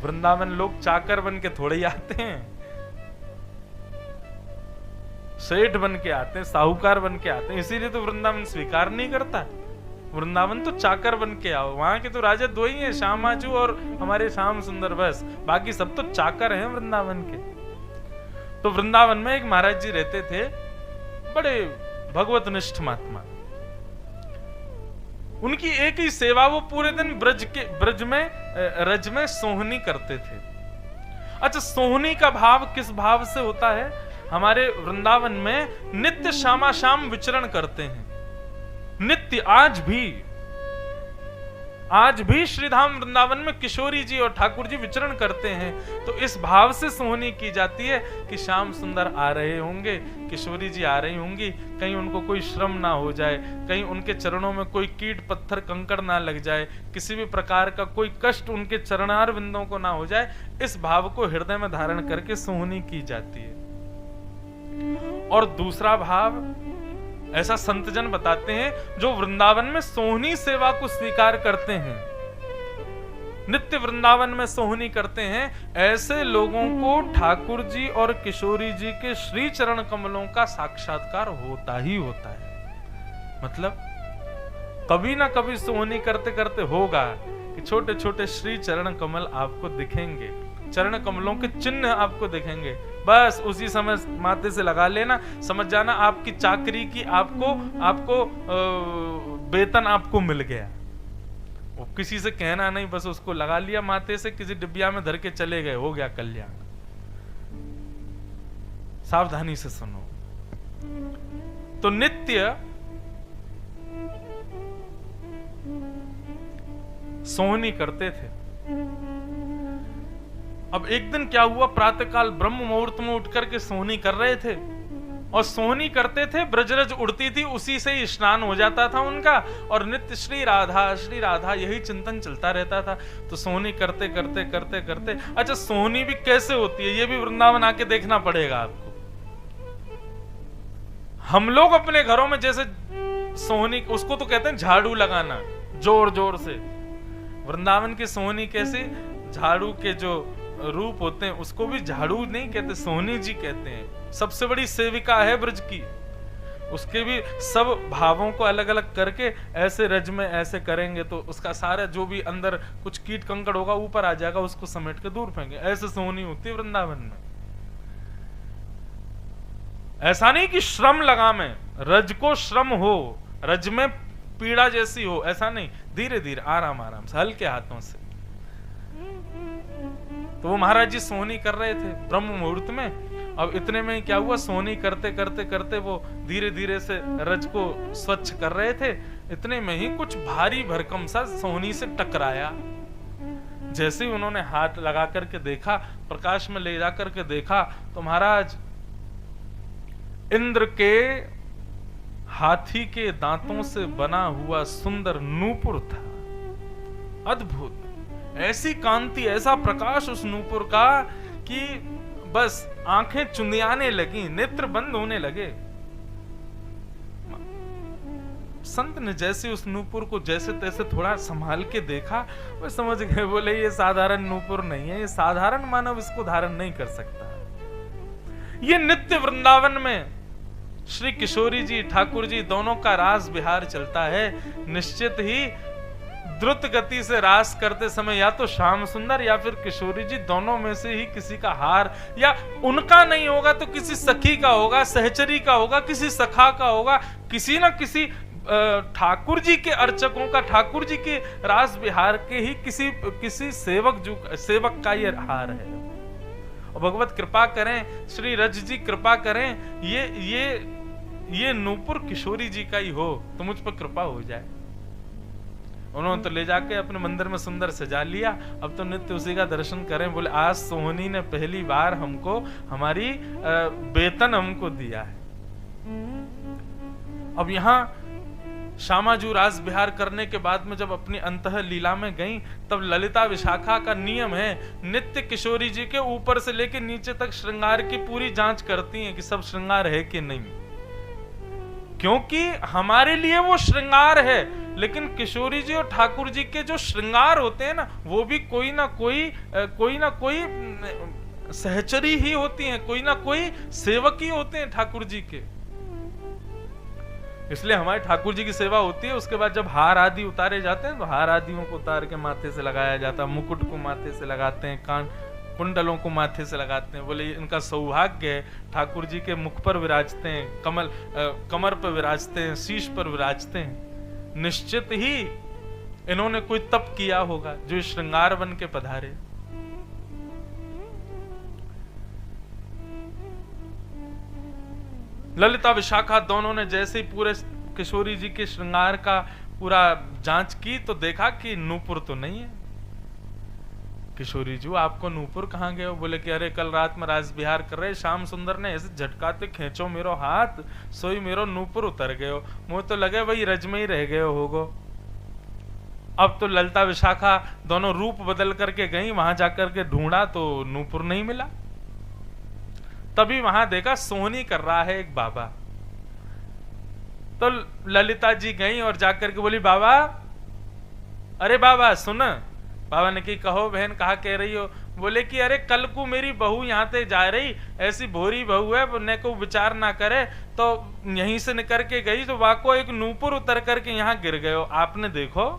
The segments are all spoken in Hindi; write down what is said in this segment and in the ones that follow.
वृंदावन लोग चाकर बन के थोड़े ही आते हैं, सेठ बन के आते हैं, साहूकार बन के आते हैं। इसीलिए तो वृंदावन स्वीकार नहीं करता। वृंदावन तो चाकर बन के आओ। वहां के तो राजा दो ही हैं, श्याम आजू और हमारे श्याम सुंदर, बस बाकी सब तो चाकर हैं वृंदावन के। तो वृंदावन में एक महाराज जी रहते थे, बड़े भगवतनिष्ठ महात्मा। उनकी एक ही सेवा, वो पूरे दिन ब्रज में सोहनी करते थे। अच्छा, सोहनी का भाव किस भाव से होता है? हमारे वृंदावन में नित्य श्यामा श्याम विचरण करते हैं, नित्य। आज भी श्रीधाम वृंदावन में किशोरी जी और ठाकुर जी विचरण करते हैं। तो इस भाव से सोहनी की जाती है कि श्याम सुंदर आ रहे होंगे, किशोरी जी आ रही होंगी, कहीं उनको कोई श्रम ना हो जाए, कहीं उनके चरणों में कोई कीट पत्थर कंकड़ ना लग जाए, किसी भी प्रकार का कोई कष्ट उनके चरणार बिंदों को ना हो जाए। इस भाव को हृदय में धारण करके सोहनी की जाती है। और दूसरा भाव ऐसा संतजन बताते हैं, जो वृंदावन में सोहनी सेवा को स्वीकार करते हैं, नित्य वृंदावन में सोहनी करते हैं, ऐसे लोगों को ठाकुर जी और किशोरी जी के श्री चरण कमलों का साक्षात्कार होता ही होता है। मतलब कभी ना कभी सोहनी करते करते होगा कि छोटे छोटे श्री चरण कमल आपको दिखेंगे, चरण कमलों के चिन्ह आपको दिखेंगे। बस उसी समय माथे से लगा लेना, समझ जाना आपकी चाकरी की आपको वेतन आपको मिल गया। वो किसी से कहना नहीं, बस उसको लगा लिया माथे से, किसी डिब्बिया में धर के चले गए, हो गया कल्याण। सावधानी से सुनो। तो नित्य सोहनी करते थे। अब एक दिन क्या हुआ, प्रातःकाल ब्रह्म मुहूर्त में उठ करके सोहनी कर रहे थे, और सोहनी करते थे, ब्रजरज उड़ती थी, उसी से ही स्नान हो जाता था उनका, और नित्य श्री राधा यही चिंतन चलता रहता था। तो सोहनी करते करते करते करते, अच्छा सोहनी भी कैसे होती है ये भी वृंदावन आके देखना पड़ेगा आपको। हम लोग अपने घरों में जैसे सोहनी, उसको तो कहते हैं झाड़ू लगाना जोर जोर से। वृंदावन की सोहनी कैसी, झाड़ू के जो रूप होते हैं उसको भी झाड़ू नहीं कहते, सोहनी जी कहते हैं। सबसे बड़ी सेविका है ब्रज की, उसके भी सब भावों को अलग अलग करके ऐसे रज में ऐसे करेंगे तो उसका सारा जो भी अंदर कुछ कीट कंकड़ होगा ऊपर आ जाएगा, उसको समेट के दूर फेंके। ऐसे सोहनी होती है वृंदावन में। ऐसा नहीं कि श्रम लगामे, रज को श्रम हो, रज में पीड़ा जैसी हो, ऐसा नहीं, धीरे धीरे आराम आराम से हल्के हाथों से। तो वो महाराज जी सोहनी कर रहे थे ब्रह्म मुहूर्त में। अब इतने में क्या हुआ, सोहनी करते करते करते वो धीरे धीरे से रज को स्वच्छ कर रहे थे। इतने में ही कुछ भारी भरकम सा सोहनी से टकराया। जैसे ही उन्होंने हाथ लगा करके देखा, प्रकाश में ले जा करके देखा, तो महाराज इंद्र के हाथी के दांतों से बना हुआ सुंदर नूपुर था। अद्भुत, ऐसी कांति, ऐसा प्रकाश उस नूपुर का कि बस आंखें चुंधियाने लगी, नेत्र बंद होने लगे। संत ने जैसे उस नूपुर को जैसे तैसे थोड़ा संभाल के देखा, वो समझ गए, बोले ये साधारण नूपुर नहीं है, ये साधारण मानव इसको धारण नहीं कर सकता। ये नित्य वृंदावन में श्री किशोरी जी ठाकुर जी दोनों का रास विहार चलता है। निश्चित ही द्रुत गति से रास करते समय या तो श्याम सुंदर या फिर किशोरी जी दोनों में से ही किसी का हार, या उनका नहीं होगा तो किसी सखी का होगा, सहचरी का होगा, किसी सखा का होगा, किसी ना किसी ठाकुर जी के अर्चकों का, ठाकुर जी के रास विहार के ही किसी सेवक का ये हार है। और भगवत कृपा करें, श्री रज जी कृपा करें, ये नूपुर किशोरी जी का ही हो तो मुझ पर कृपा हो जाए। उन्होंने तो ले जाके अपने मंदिर में सुंदर सजा लिया। अब तो नित्य उसी का दर्शन करें। बोले आज सोहनी ने पहली बार हमको हमारी वेतन हमको दिया है। अब यहाँ श्यामाजू रास विहार करने के बाद में जब अपनी अंतः लीला में गई, तब ललिता विशाखा का नियम है, नित्य किशोरी जी के ऊपर से लेकर नीचे तक श्रृंगार की पूरी जांच करती हैं कि सब श्रृंगार है कि नहीं, क्योंकि हमारे लिए वो श्रृंगार है। लेकिन किशोरी जी और ठाकुर जी के जो श्रृंगार होते हैं ना, वो भी कोई ना कोई सहचरी ही होती हैं, कोई ना कोई सेवक ही होते हैं ठाकुर जी के। इसलिए हमारे ठाकुर जी की सेवा होती है। उसके बाद जब हार आदि उतारे जाते हैं तो हार आदियों को उतार के माथे से लगाया जाता है, मुकुट को माथे से लगाते हैं, कान कुंडलों को माथे से लगाते हैं। बोले इनका सौभाग्य है, ठाकुर जी के मुख पर विराजते हैं, कमर पर विराजते हैं, शीश पर विराजते हैं। निश्चित ही इन्होंने कोई तप किया होगा जो श्रृंगार बन के पधारे। ललिता विशाखा दोनों ने जैसे ही पूरे किशोरी जी के श्रृंगार का पूरा जांच की तो देखा कि नूपुर तो नहीं है। किशोरी जी आपको नूपुर कहाँ गए हो? बोले कि अरे कल रात में राज विहार कर रहे, श्याम सुंदर ने ऐसे झटकाते खींचो मेरो हाथ, सोई मेरो नूपुर उतर गए हो, मुझे तो लगे वही रज में ही रह गए होगो। अब तो ललिता विशाखा दोनों रूप बदल करके गई, वहां जाकर के ढूंढा तो नूपुर नहीं मिला। तभी वहां देखा सोहनी कर रहा है एक बाबा। तो ललिता जी गई और जाकर के बोली बाबा, अरे बाबा सुन। बाबा ने की कहो बहन, कहा कह रही हो? बोले कि अरे कल को मेरी बहू यहाँ से जा रही, ऐसी भोरी बहू है, ने को विचार ना करे तो यहीं से निकल के गई तो वहां को एक नूपुर उतर करके यहाँ गिर गए हो, आपने देखो?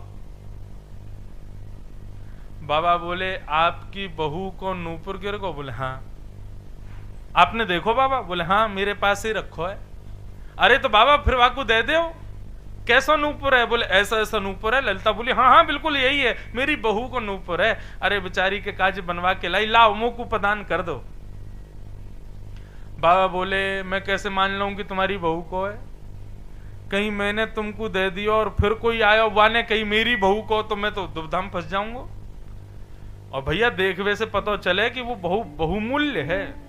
बाबा बोले आपकी बहू को नूपुर गिर गो? बोले हाँ। आपने देखो बाबा? बोले हाँ मेरे पास ही रखो है। अरे तो बाबा फिर वाकू दे दो, कैसा नूपुर है? बोले ऐसा ऐसा नूपुर है। ललिता बोली हाँ हाँ बिल्कुल यही है, मेरी बहू को नूपुर है। अरे बेचारी के काज बनवा के लाई, लाओ मुंह को प्रदान कर दो। बाबा बोले मैं कैसे मान लूं कि तुम्हारी बहू को है? कहीं मैंने तुमको दे दिया और फिर कोई आया वाने कहीं मेरी बहू को, तो मैं तो दुविधा फंस जाऊंगा। और भैया देखवे से पता चले कि वो बहुमूल्य है।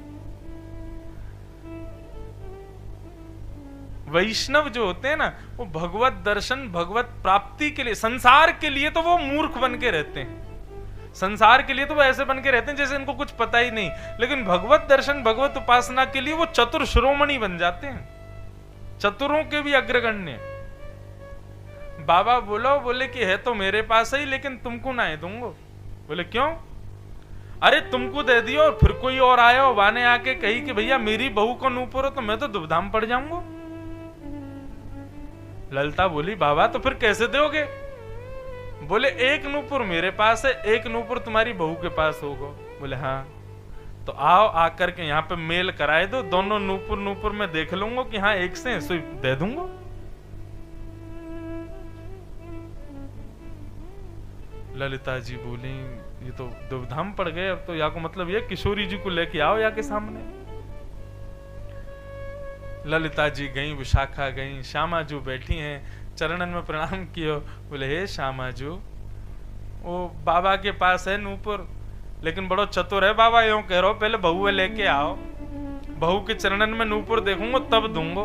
वैष्णव जो होते हैं ना, वो भगवत दर्शन भगवत प्राप्ति के लिए, संसार के लिए तो वो मूर्ख बन के रहते हैं, संसार के लिए तो वो ऐसे बन के रहते हैं जैसे इनको कुछ पता ही नहीं, लेकिन भगवत दर्शन भगवत उपासना के लिए वो चतुर शिरोमणि बन जाते हैं, चतुरों के भी अग्रगण्य। बाबा बोले कि है तो मेरे पास ही, लेकिन तुमको ना है दूंगो। बोले क्यों? अरे तुमको दे दियो और फिर कोई और आया हो वाने आके कही कि भैया मेरी बहू को नूपुर हो, तो मैं तो दुविधा में पड़ जाऊंगा। ललिता बोली बाबा तो फिर कैसे दोगे? बोले एक नूपुर मेरे पास है, एक नूपुर तुम्हारी बहू के पास होगा। बोले हाँ। तो आओ आकर के यहाँ पे मेल कराए दो, दोनों नूपुर में देख लूंगा कि हाँ एक से सो दे दूंगा। ललिता जी बोली ये तो दुविधा में पड़ गए, अब तो या को मतलब ये किशोरी जी को लेके आओ या के सामने। ललिता जी गई, विशाखा गई, श्यामा जी बैठी हैं, चरणन में प्रणाम कियो। बोले हे श्यामा जी, वो बाबा के पास है नूपुर, लेकिन बड़ो चतुर है बाबा, यूं कह रहा हो पहले बहू लेके आओ, बहू के चरणन में नूपुर देखूंगा तब दूंगो।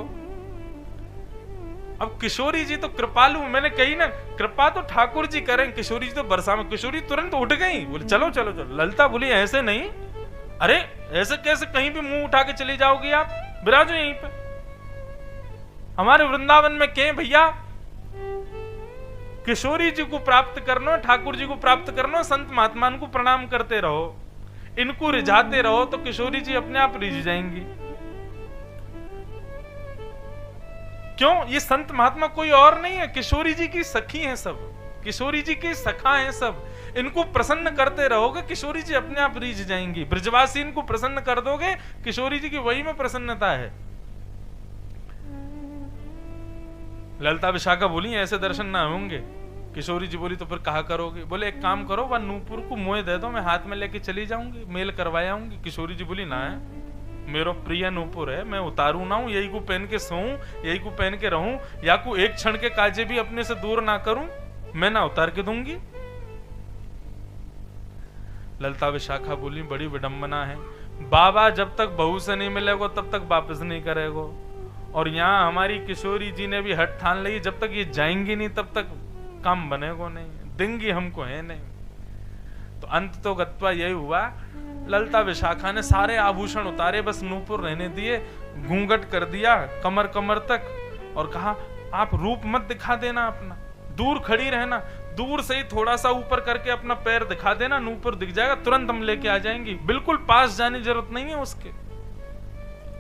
अब किशोरी जी तो कृपालु, मैंने कही ना कृपा तो ठाकुर जी करें, किशोरी जी तो बरसा में। किशोरी तुरंत उठ गई, बोले चलो चलो चलो। ललिता बोली ऐसे नहीं। अरे ऐसे कैसे, कहीं भी मुंह उठा के चली जाओगी आप? विराजो यहीं पे, हमारे वृंदावन में के भैया किशोरी जी को प्राप्त करना, ठाकुर जी को प्राप्त करना, संत महात्मान को प्रणाम करते रहो, इनको रिझाते रहो तो किशोरी जी अपने आप रिझ जाएंगी। क्यों? ये संत महात्मा कोई और नहीं है, किशोरी जी की सखी हैं सब, किशोरी जी की सखा हैं सब। इनको प्रसन्न करते रहोगे, किशोरी जी अपने आप रिझ जाएंगी। ब्रजवासी इनको प्रसन्न कर दोगे, किशोरी जी की वही में प्रसन्नता है। ललिता विशाखा बोली ऐसे दर्शन ना होंगे। किशोरी जी बोली तो फिर कहा करोगे? बोले एक काम करो, वह नूपुर को मोए दे दो, मैं हाथ में लेके चली जाऊंगी, मेल करवाया आऊंगी। किशोरी जी बोली ना है, मेरो प्रिय नूपुर है, मैं उतारू ना हूं, यही को पहन के सोऊं, यही को पहन के रहूं, या को एक क्षण के काजे भी अपने से दूर ना करूं, मैं ना उतार के दूंगी। ललिता विशाखा बोली बड़ी विडंबना है, बाबा जब तक बहू से नहीं मिलेगा तब तक वापस नहीं करेगा, और यहाँ हमारी किशोरी जी ने भी हट ठान ली, जब तक ये जाएंगी नहीं तब तक काम बनेगा नहीं, देंगी हमको है नहीं। तो अंत तो गत्वा यही हुआ, ललिता विशाखा ने सारे आभूषण उतारे, बस नूपुर रहने दिए, घूंघट कर दिया कमर कमर तक, और कहा आप रूप मत दिखा देना अपना, दूर खड़ी रहना, दूर से ही थोड़ा सा ऊपर करके अपना पैर दिखा देना, नूपुर दिख जाएगा, तुरंत हम लेके आ जाएंगे, बिल्कुल पास जाने की जरूरत नहीं है उसके।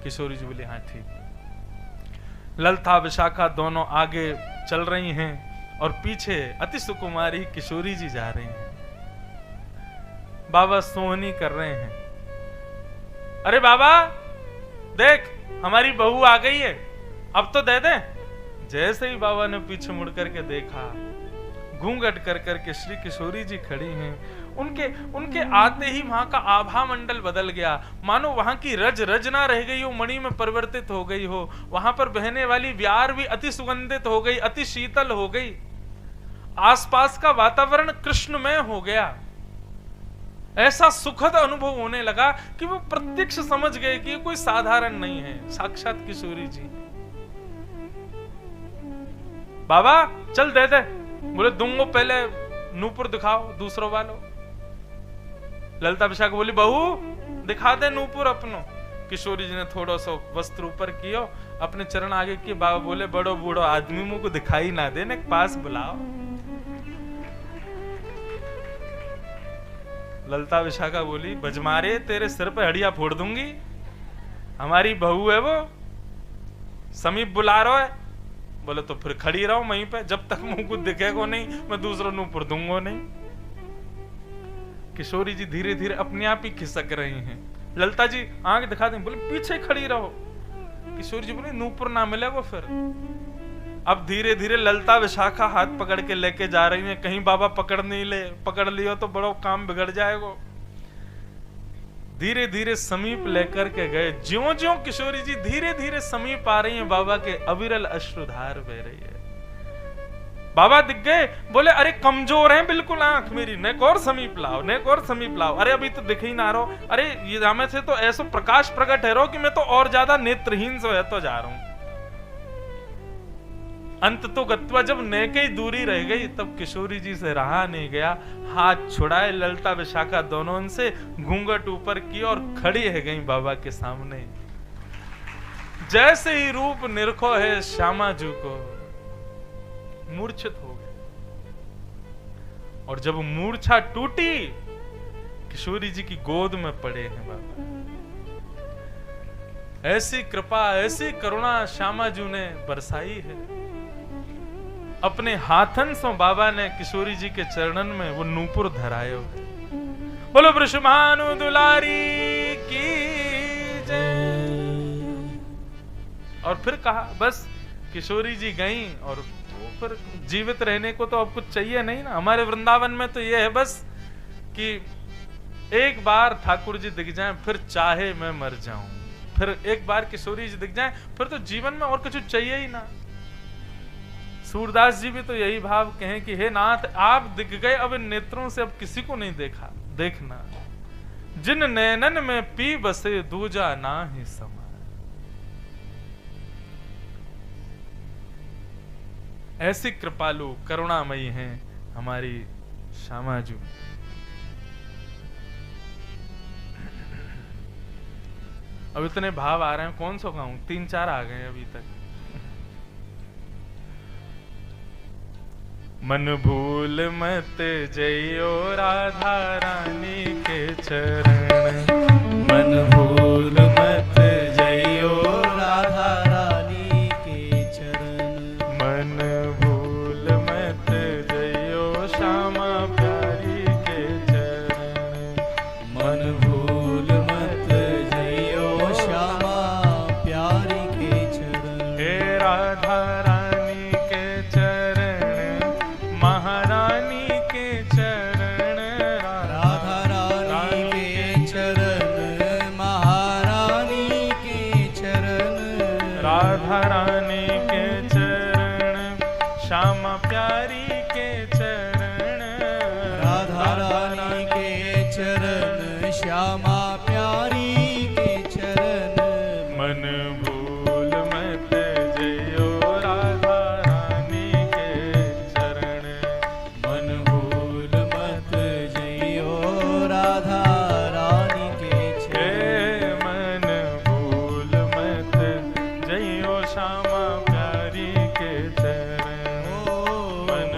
किशोरी जी बोली हाँ ठीक। ललता विशाखा दोनों आगे चल रही हैं और पीछे अति सुकुमारी किशोरी जी जा रही हैं। बाबा सोहनी कर रहे हैं, अरे बाबा देख हमारी बहू आ गई है, अब तो दे दे। जैसे ही बाबा ने पीछे मुड़ करके देखा, घूंघट कर करके श्री किशोरी जी खड़ी हैं। उनके आते ही वहां का आभा मंडल बदल गया, मानो वहां की रज रज ना रह गई हो, मणि में परिवर्तित हो गई हो। वहां पर बहने वाली व्यार भी अति सुगंधित हो गई, अति शीतल हो गई। आसपास का वातावरण कृष्णमय हो गया। ऐसा सुखद अनुभव होने लगा कि वो प्रत्यक्ष समझ गए कि कोई साधारण नहीं है, साक्षात किशोरी जी। बाबा चल दे दे। बोले दूंगो, पहले नूपुर दिखाओ दूसरों वालों। ललता विशाखा बोली बहू दिखा दे नूपुर अपनो। किशोरी जी ने थोड़ा सा वस्त्र ऊपर किया, अपने चरण आगे किए। बाबा बोले बड़ो बूढ़ो आदमी मुझको दिखाई ना दे, पास बुलाओ। ललता विशाखा बोली बजमारे तेरे सिर पे हड्डियां फोड़ दूंगी, हमारी बहू है वो, समीप बुला रहा है। बोले तो फिर खड़ी रहो वहीं पे, जब तक मुंह कुछ दिखेगा नहीं मैं दूसरों नूपुर दूंगा नहीं। किशोरी जी धीरे धीरे अपने आप ही खिसक रही हैं। ललता जी आंख दिखा दें, बोले पीछे खड़ी रहो। किशोरी जी बोले नूपुर ना मिले वो फिर। अब धीरे धीरे ललता विशाखा हाथ पकड़ के लेके जा रही हैं, कहीं बाबा पकड़ लियो तो बड़ा काम बिगड़ जाएगा। धीरे धीरे समीप लेकर के गए। ज्यों ज्यों किशोरी जी धीरे धीरे समीप आ रही हैं, बाबा के अविरल अश्रुधार बह रही है। बाबा दिख गए, बोले अरे कमजोर है बिल्कुल आंख मेरी, नेक और समीप लाओ, नेक और समीप लाओ। अरे अभी तो दिख ही ना रहो, अरे ये हमें से तो ऐसा प्रकाश प्रकट है रहो कि मैं तो और ज्यादा नेत्रहीन से है तो जा रहा हूं। अंत तो गत्वा जब नेके ही दूरी रह गई, तब किशोरी जी से रहा नहीं गया। हाथ छुड़ाए ललता विशाखा दोनों उनसे, घूंघट ऊपर की और खड़ी है गई बाबा के सामने। जैसे ही रूप निरखो है श्यामा जी को, मूर्छित हो गए। और जब मूर्छा टूटी, किशोरी जी की गोद में पड़े हैं बाबा। ऐसी कृपा ऐसी करुणा श्यामा जी ने बरसाई है। अपने हाथन से बाबा ने किशोरी जी के चरणन में वो नूपुर धराए हो। बोलो वृषभानु दुलारी की जय। और फिर कहा बस किशोरी जी गई, और फिर जीवित रहने को तो अब कुछ चाहिए नहीं ना। हमारे वृंदावन में तो ये है बस कि एक बार ठाकुर जी दिख जाएं, फिर चाहे मैं मर जाऊं। फिर एक बार किशोरी जी दिख जाएं, फिर तो जीवन में और कुछ चाहिए ही ना। सूरदास जी भी तो यही भाव कहें कि हे नाथ आप दिख गए, अब इन नेत्रों से अब किसी को नहीं देखना। जिन नैनन में पी बसे दूजा ना ही समा। ऐसी कृपालु करुणामयी हैं हमारी श्यामा जी। अब इतने भाव आ रहे हैं, कौन सा गाऊं? 3-4 आ गए अभी तक। मन भूल मत जइयो राधा रानी के चरण, मन भूल मत जइयो राधा रानी के चरण, मन भूल मत जइयो श्यामा प्यारी के चरण, मन भूल मत जइयो श्यामा प्यारी के चरण। हे राधा रानी के चरण, महारानी के चरण, राधा रानी के चरण, महारानी के चरण, राधा रानी के चरण, श्यामा प्यारी के चरण, राधा रानी के चरण, श्यामा प्यारी के चरण। मन भूल मत जइयो राधा रानी के चरण, मन भूल मत जइयो राधा रानी के हे चरण। मन भूल मत जइयो श्यामा प्यारी के चरण, ओ मन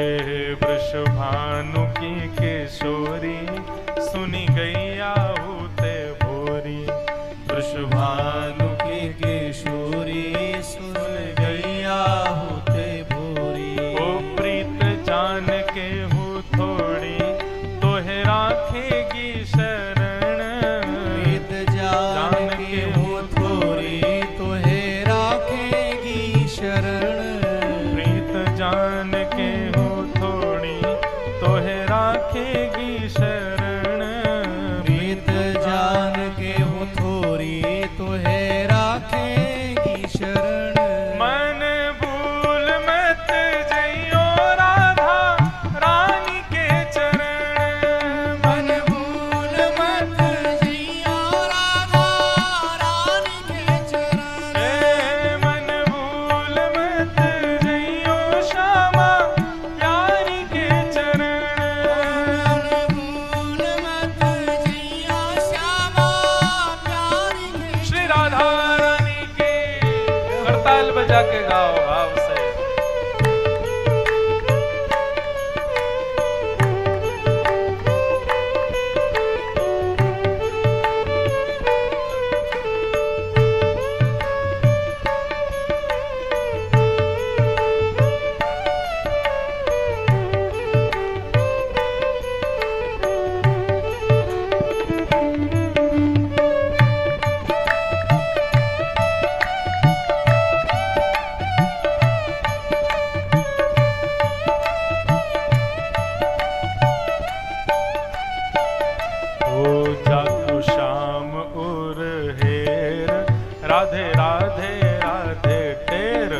वृषभानु की किशोरी सुनी गई आहूते भोरी। वृषभानु की किशोरी सुन गई आहूते भोरी। ओ प्रीत जान के हूँ थोड़ी तोहे राखेगी शरण। प्रीत जान के हूँ थोड़ी तोहे राखेगी शरण। प्रीत जान के हूँ थोड़ी तोहे राखेगी शरण। प्रीत जान के हूँ थोड़ी तोहे राखेगी शरण। मन भूल मत जइयो राधा रानी के चरण। मन भूल मत जइयो राधा रानी के चरण। मन भूल मत जइयो श्यामा प्यारी के चरण। मन भूल मत जइयो श्यामा प्यारी के। श्री राधा रानी के करताल बजा के गाओ भाव से। ओ जाको श्याम उर हेर राधे राधे राधे टेर।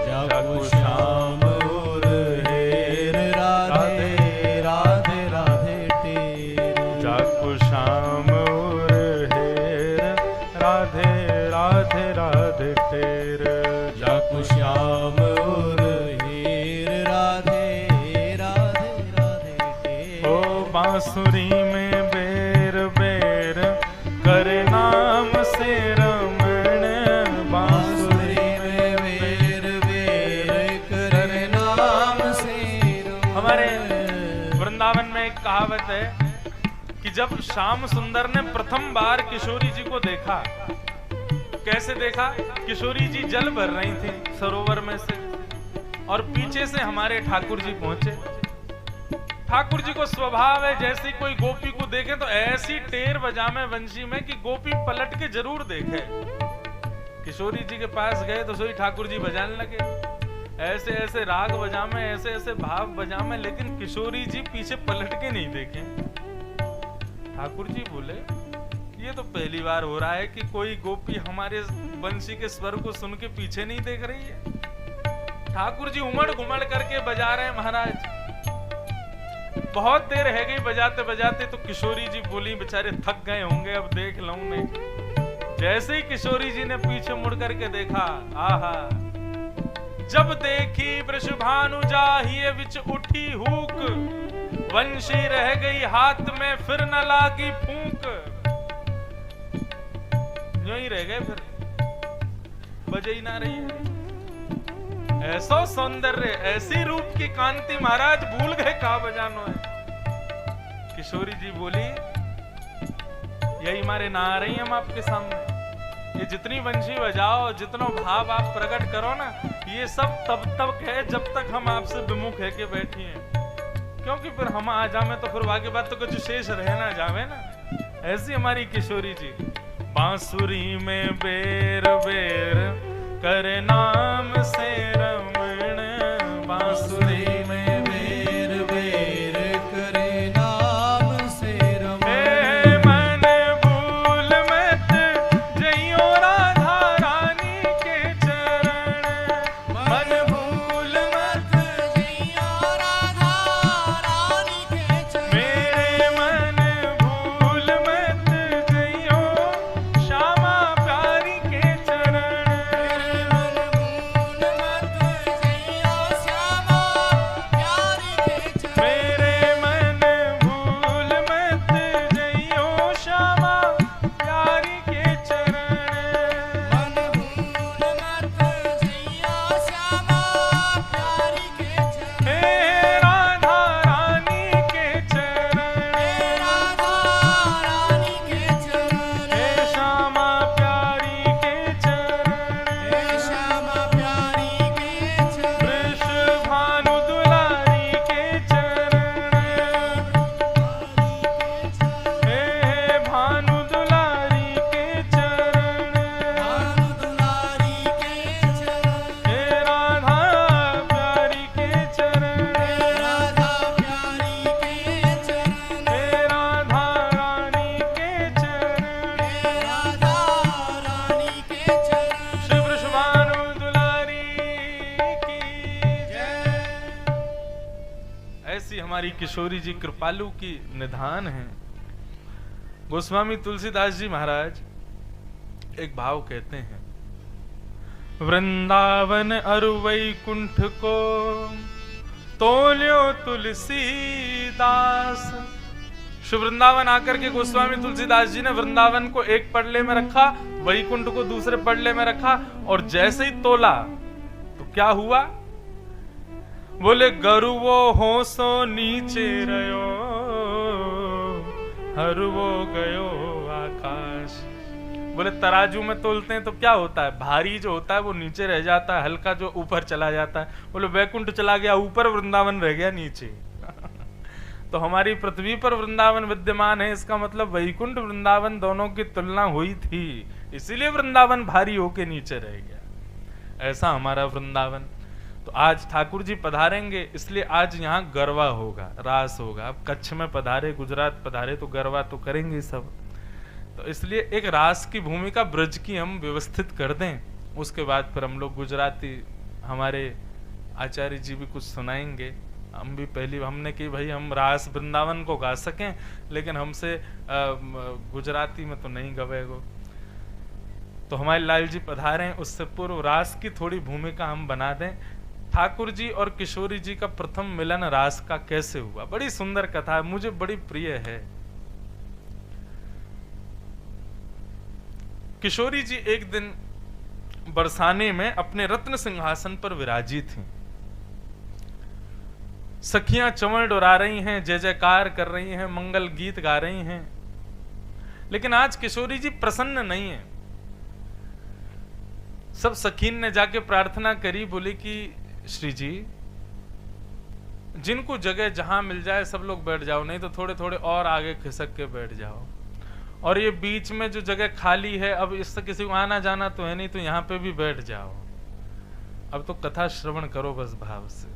जाको श्याम और हेर राधे राधे राधे टेर। जाको श्याम उर हेर राधे राधे राधे टेर। जाको श्याम और हेर राधे राधे राधे टेर। ओ बांसुरी में बेर बेर करे नाम से रमण। बांसुरी में बेर बेर करे नाम से रमण। हमारे वृंदावन में एक कहावत है कि जब श्याम सुंदर ने प्रथम बार किशोरी जी को देखा, कैसे देखा? किशोरी जी जल भर रही थी सरोवर में से और पीछे से हमारे ठाकुर जी पहुंचे। ठाकुर जी को स्वभाव है जैसी कोई गोपी को देखे तो ऐसी टेर बजामे वंशी में कि गोपी पलट के जरूर देखे। किशोरी जी के पास गए तो सोई ठाकुर जी बजाने लगे, ऐसे ऐसे राग बजामे, ऐसे ऐसे भाव बजामे, लेकिन किशोरी जी पीछे पलट के नहीं देखे। ठाकुर जी बोले ये तो पहली बार हो रहा है कि कोई गोपी हमारे वंशी के स्वर को सुन के पीछे नहीं देख रही है। ठाकुर जी उमड़ घुमड़ करके बजा रहे हैं महाराज। बहुत देर है गई बजाते बजाते तो किशोरी जी बोली बेचारे थक गए होंगे, अब देख लूं मैं। जैसे ही किशोरी जी ने पीछे मुड़ करके देखा, आहा, जब देखी वृषभानु जाहिए विच उठी हुक। वंशी रह गई हाथ में फिर न लागी फूंक। यूं ही रह गए, फिर बजे ही ना रही है। ऐसा सौंदर्य, ऐसी रूप की कांति, महाराज भूल गए कहा बजानो है। किशोरी जी बोली यही मारे ना आ रही हम आपके सामने। ये जितनी वंशी बजाओ, जितना भाव आप प्रकट करो ना, ये सब तब तक है जब तक हम आपसे विमुख है के बैठी हैं। क्योंकि फिर हम आ जावे तो फिर आगे बात तो कुछ शेष रह ना जावे ना। ऐसी हमारी किशोरी जी बांसुरी में बेर बेर करे नाम से रमण। बांसुरी में बेर बेर करे नाम से रमण। मन भूल मत जइयो राधा रानी के चरण। मन भूल मत जइयो राधा रानी के चरण। मेरे मन भूल मत जइयो श्यामा प्यारी के चरण। मन भूल मत ऐसी हमारी किशोरी जी कृपालु की निधान है। गोस्वामी तुलसीदास जी महाराज एक भाव कहते हैं, वृंदावन अरु वैकुंठ को तोल्यो तुलसीदास। श्री वृंदावन आकर के गोस्वामी तुलसीदास जी ने वृंदावन को एक पड़ले में रखा, वैकुंठ को दूसरे पड़ले में रखा, और जैसे ही तोला तो क्या हुआ? बोले गरुवो होसो नीचे रयो, हरुवो गयो आकाश। बोले तराजू में तोलते हैं तो क्या होता है? भारी जो होता है वो नीचे रह जाता है, हल्का जो ऊपर चला जाता है। बोले वैकुंठ चला गया ऊपर, वृंदावन रह गया नीचे। तो हमारी पृथ्वी पर वृंदावन विद्यमान है, इसका मतलब वैकुंठ वृंदावन दोनों की तुलना हुई थी, इसीलिए वृंदावन भारी होके नीचे रह गया। ऐसा हमारा वृंदावन। तो आज ठाकुर जी पधारेंगे, इसलिए आज यहाँ गरबा होगा, रास होगा। अब कच्छ में पधारे, गुजरात पधारे तो गरबा तो करेंगे सब। तो इसलिए एक रास की भूमिका ब्रज की हम व्यवस्थित कर दें, उसके बाद फिर हम लोग गुजराती हमारे आचार्य जी भी कुछ सुनाएंगे। हम भी पहली हमने कि भाई हम रास वृंदावन को गा सकें, लेकिन हमसे गुजराती में तो नहीं गवेगो। तो हमारे लाल जी पधारे हैं, उससे पूर्व रास की थोड़ी भूमिका हम बना दें। ठाकुर जी और किशोरी जी का प्रथम मिलन रास का कैसे हुआ, बड़ी सुंदर कथा है, मुझे बड़ी प्रिय है। किशोरी जी एक दिन बरसाने में अपने रत्न सिंहासन पर विराजी थीं। सखियां चंवर डोरा रही हैं, जय जयकार कर रही हैं, मंगल गीत गा रही हैं, लेकिन आज किशोरी जी प्रसन्न नहीं है। सब सखीन ने जाके प्रार्थना करी, बोली कि श्री जी जिनको जगह जहां मिल जाए सब लोग बैठ जाओ, नहीं तो थोड़े थोड़े और आगे खिसक के बैठ जाओ, और ये बीच में जो जगह खाली है अब इससे किसी को आना जाना तो है नहीं, तो यहाँ पे भी बैठ जाओ। अब तो कथा श्रवण करो बस भाव से।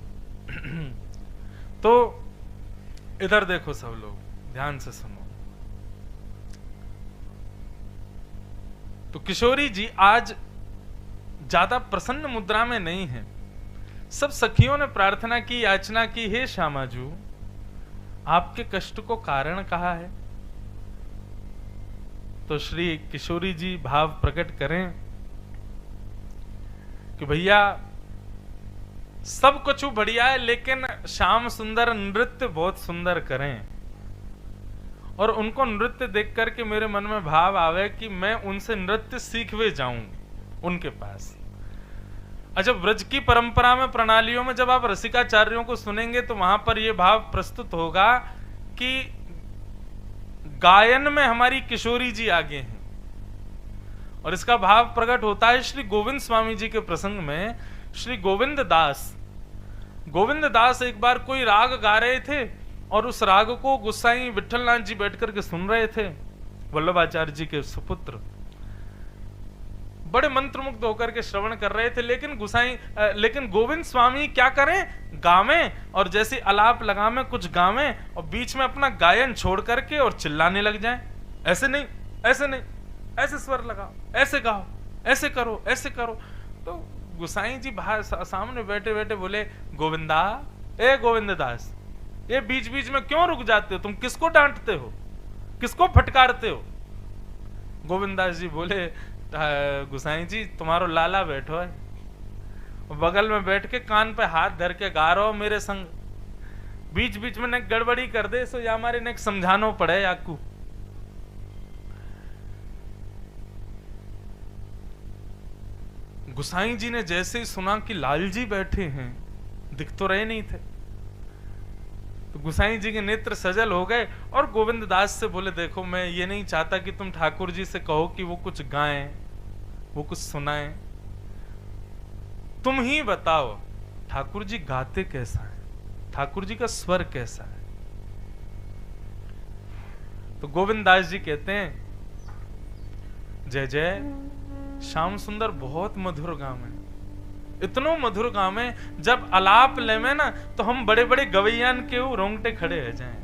तो इधर देखो सब लोग, ध्यान से सुनो। तो किशोरी जी आज ज्यादा प्रसन्न मुद्रा में नहीं है। सब सखियों ने प्रार्थना की, याचना की, हे श्यामाजू आपके कष्ट को कारण कहा है। तो श्री किशोरी जी भाव प्रकट करें कि भैया सब कुछ बढ़िया है, लेकिन श्याम सुंदर नृत्य बहुत सुंदर करें, और उनको नृत्य देख करके मेरे मन में भाव आवे कि मैं उनसे नृत्य सीखवे जाऊं उनके पास। अच्छा, ब्रज की परंपरा में, प्रणालियों में जब आप रसिकाचार्यों को सुनेंगे तो वहां पर यह भाव प्रस्तुत होगा कि गायन में हमारी किशोरी जी आगे हैं, और इसका भाव प्रकट होता है श्री गोविंद स्वामी जी के प्रसंग में। श्री गोविंद दास एक बार कोई राग गा रहे थे, और उस राग को गुसाई विठलनाथ जी बैठ करके सुन रहे थे, वल्लभाचार्य जी के सुपुत्र, बड़े मंत्रमुग्ध होकर के श्रवण कर रहे थे। लेकिन गोविंद स्वामी क्या करें, गावें, और जैसे आलाप लगावें कुछ गावें, और बीच में अपना गायन छोड़ करके और चिल्लाने लग जाएं, ऐसे नहीं, ऐसे नहीं, ऐसे स्वर लगाओ, ऐसे गाओ, ऐसे करो, ऐसे करो। तो गुसाई जी बाहर सामने बैठे बैठे बोले, गोविंदा, ए गोविंद दास, ये बीच बीच में क्यों रुक जाते हो? तुम किसको डांटते हो, किसको फटकारते हो? गोविंदास जी बोले, गुसाई जी तुम्हारो लाला बैठो है, बगल में बैठ के कान पे हाथ धर के गा रहो मेरे संग, बीच बीच में ने गड़बड़ी कर दे सो या हमारे ने समझानो पड़े याकू। गुसाई जी ने जैसे ही सुना कि लाल जी बैठे हैं, दिख तो रहे नहीं थे, तो गुसाई जी के नेत्र सजल हो गए, और गोविंद दास से बोले, देखो मैं ये नहीं चाहता कि तुम ठाकुर जी से कहो कि वो कुछ गाएं, वो कुछ सुनाएं, तुम ही बताओ ठाकुर जी गाते कैसा है, ठाकुर जी का स्वर कैसा है। तो गोविंद दास जी कहते हैं, जय जय श्याम सुंदर बहुत मधुर गाँव है, इतनो मधुर गाँव है, जब आलाप ले में ना तो हम बड़े बड़े गवैयान के रोंगटे खड़े रह जाएं।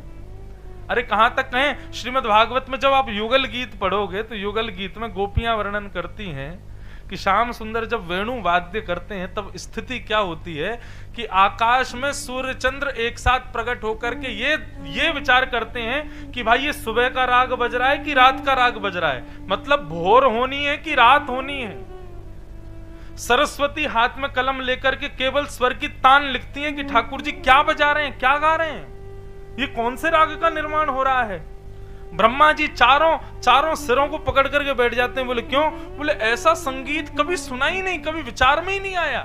अरे कहां तक कहें, श्रीमद् भागवत में जब आप युगल गीत पढ़ोगे तो युगल गीत में गोपियां वर्णन करती हैं कि श्याम सुंदर जब वेणु वाद्य करते हैं तब स्थिति क्या होती है कि आकाश में सूर्य चंद्र एक साथ प्रकट होकर के ये विचार करते हैं कि भाई ये सुबह का राग बज रहा है कि रात का राग बज रहा है, मतलब भोर होनी है कि रात होनी है। सरस्वती हाथ में कलम लेकर के केवल स्वर की तान लिखती हैं कि ठाकुर जी क्या बजा रहे हैं, क्या गा रहे हैं, ये कौन से राग का निर्माण हो रहा है। ब्रह्मा जी चारों सिरों को पकड़ करके बैठ जाते हैं। बोले क्यों? बोले ऐसा संगीत कभी सुना ही नहीं, कभी विचार में ही नहीं आया।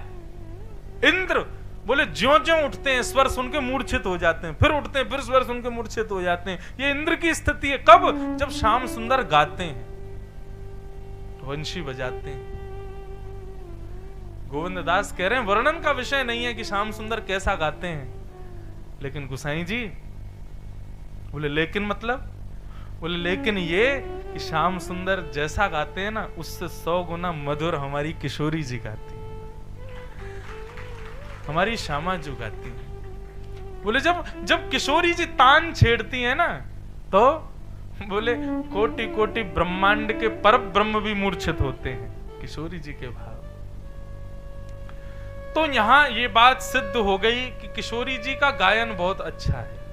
इंद्र बोले ज्यों-ज्यों उठते हैं स्वर सुन के मूर्छित हो जाते हैं, फिर उठते हैं, फिर स्वर सुन के मूर्छित हो जाते हैं। ये इंद्र की स्थिति है। कब? जब श्याम सुंदर गाते हैं, वंशी बजाते हैं। गोविंद दास कह रहे हैं वर्णन का विषय नहीं है कि श्याम सुंदर कैसा गाते हैं, लेकिन गुसाई जी बोले लेकिन मतलब? बोले लेकिन ये कि श्याम सुंदर जैसा गाते हैं ना, उससे 100 गुना मधुर हमारी किशोरी जी गाती है, हमारी श्यामा जी गाती है। बोले जब किशोरी जी तान छेड़ती है ना, तो बोले कोटि कोटि ब्रह्मांड के पर ब्रह्म भी मूर्छित होते हैं किशोरी जी के भाव। तो यहां ये बात सिद्ध हो गई कि किशोरी जी का गायन बहुत अच्छा है,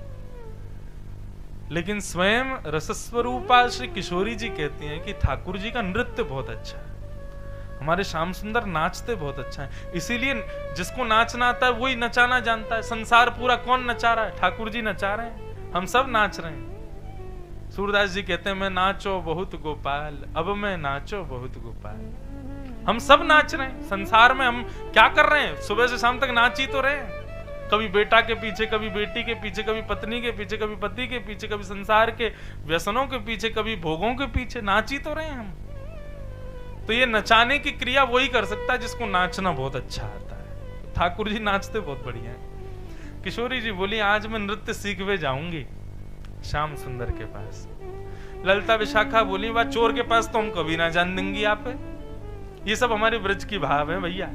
लेकिन स्वयं रसस्वरूपा श्री किशोरी जी कहती हैं कि ठाकुर जी का नृत्य बहुत अच्छा है, हमारे श्याम सुंदर नाचते बहुत अच्छा है। इसीलिए जिसको नाचना आता है वही नचाना जानता है। संसार पूरा कौन नचा रहा है? ठाकुर जी नचा रहे हैं, हम सब नाच रहे हैं। सूरदास जी कहते हैं मैं नाचो बहुत गोपाल, अब मैं नाचो बहुत गोपाल। हम सब नाच रहे हैं। संसार में हम क्या कर रहे हैं? सुबह से शाम तक नाच ही तो रहे हैं। कभी बेटा के पीछे, कभी बेटी के पीछे, कभी पत्नी के पीछे, कभी पति के पीछे, कभी संसार के व्यसनों के पीछे, कभी भोगों के पीछे, नाच ही तो रहे हैं हम। तो ये नचाने की क्रिया वही कर सकता है जिसको नाचना बहुत अच्छा आता है। ठाकुर जी नाचते बहुत बढ़िया है। किशोरी जी बोली आज मैं नृत्य सीखवे जाऊंगी श्याम सुंदर के पास। ललिता विशाखा बोली वह चोर के पास तो हम कभी ना जान देंगी आप। ये सब हमारे ब्रज की भाव है भैया,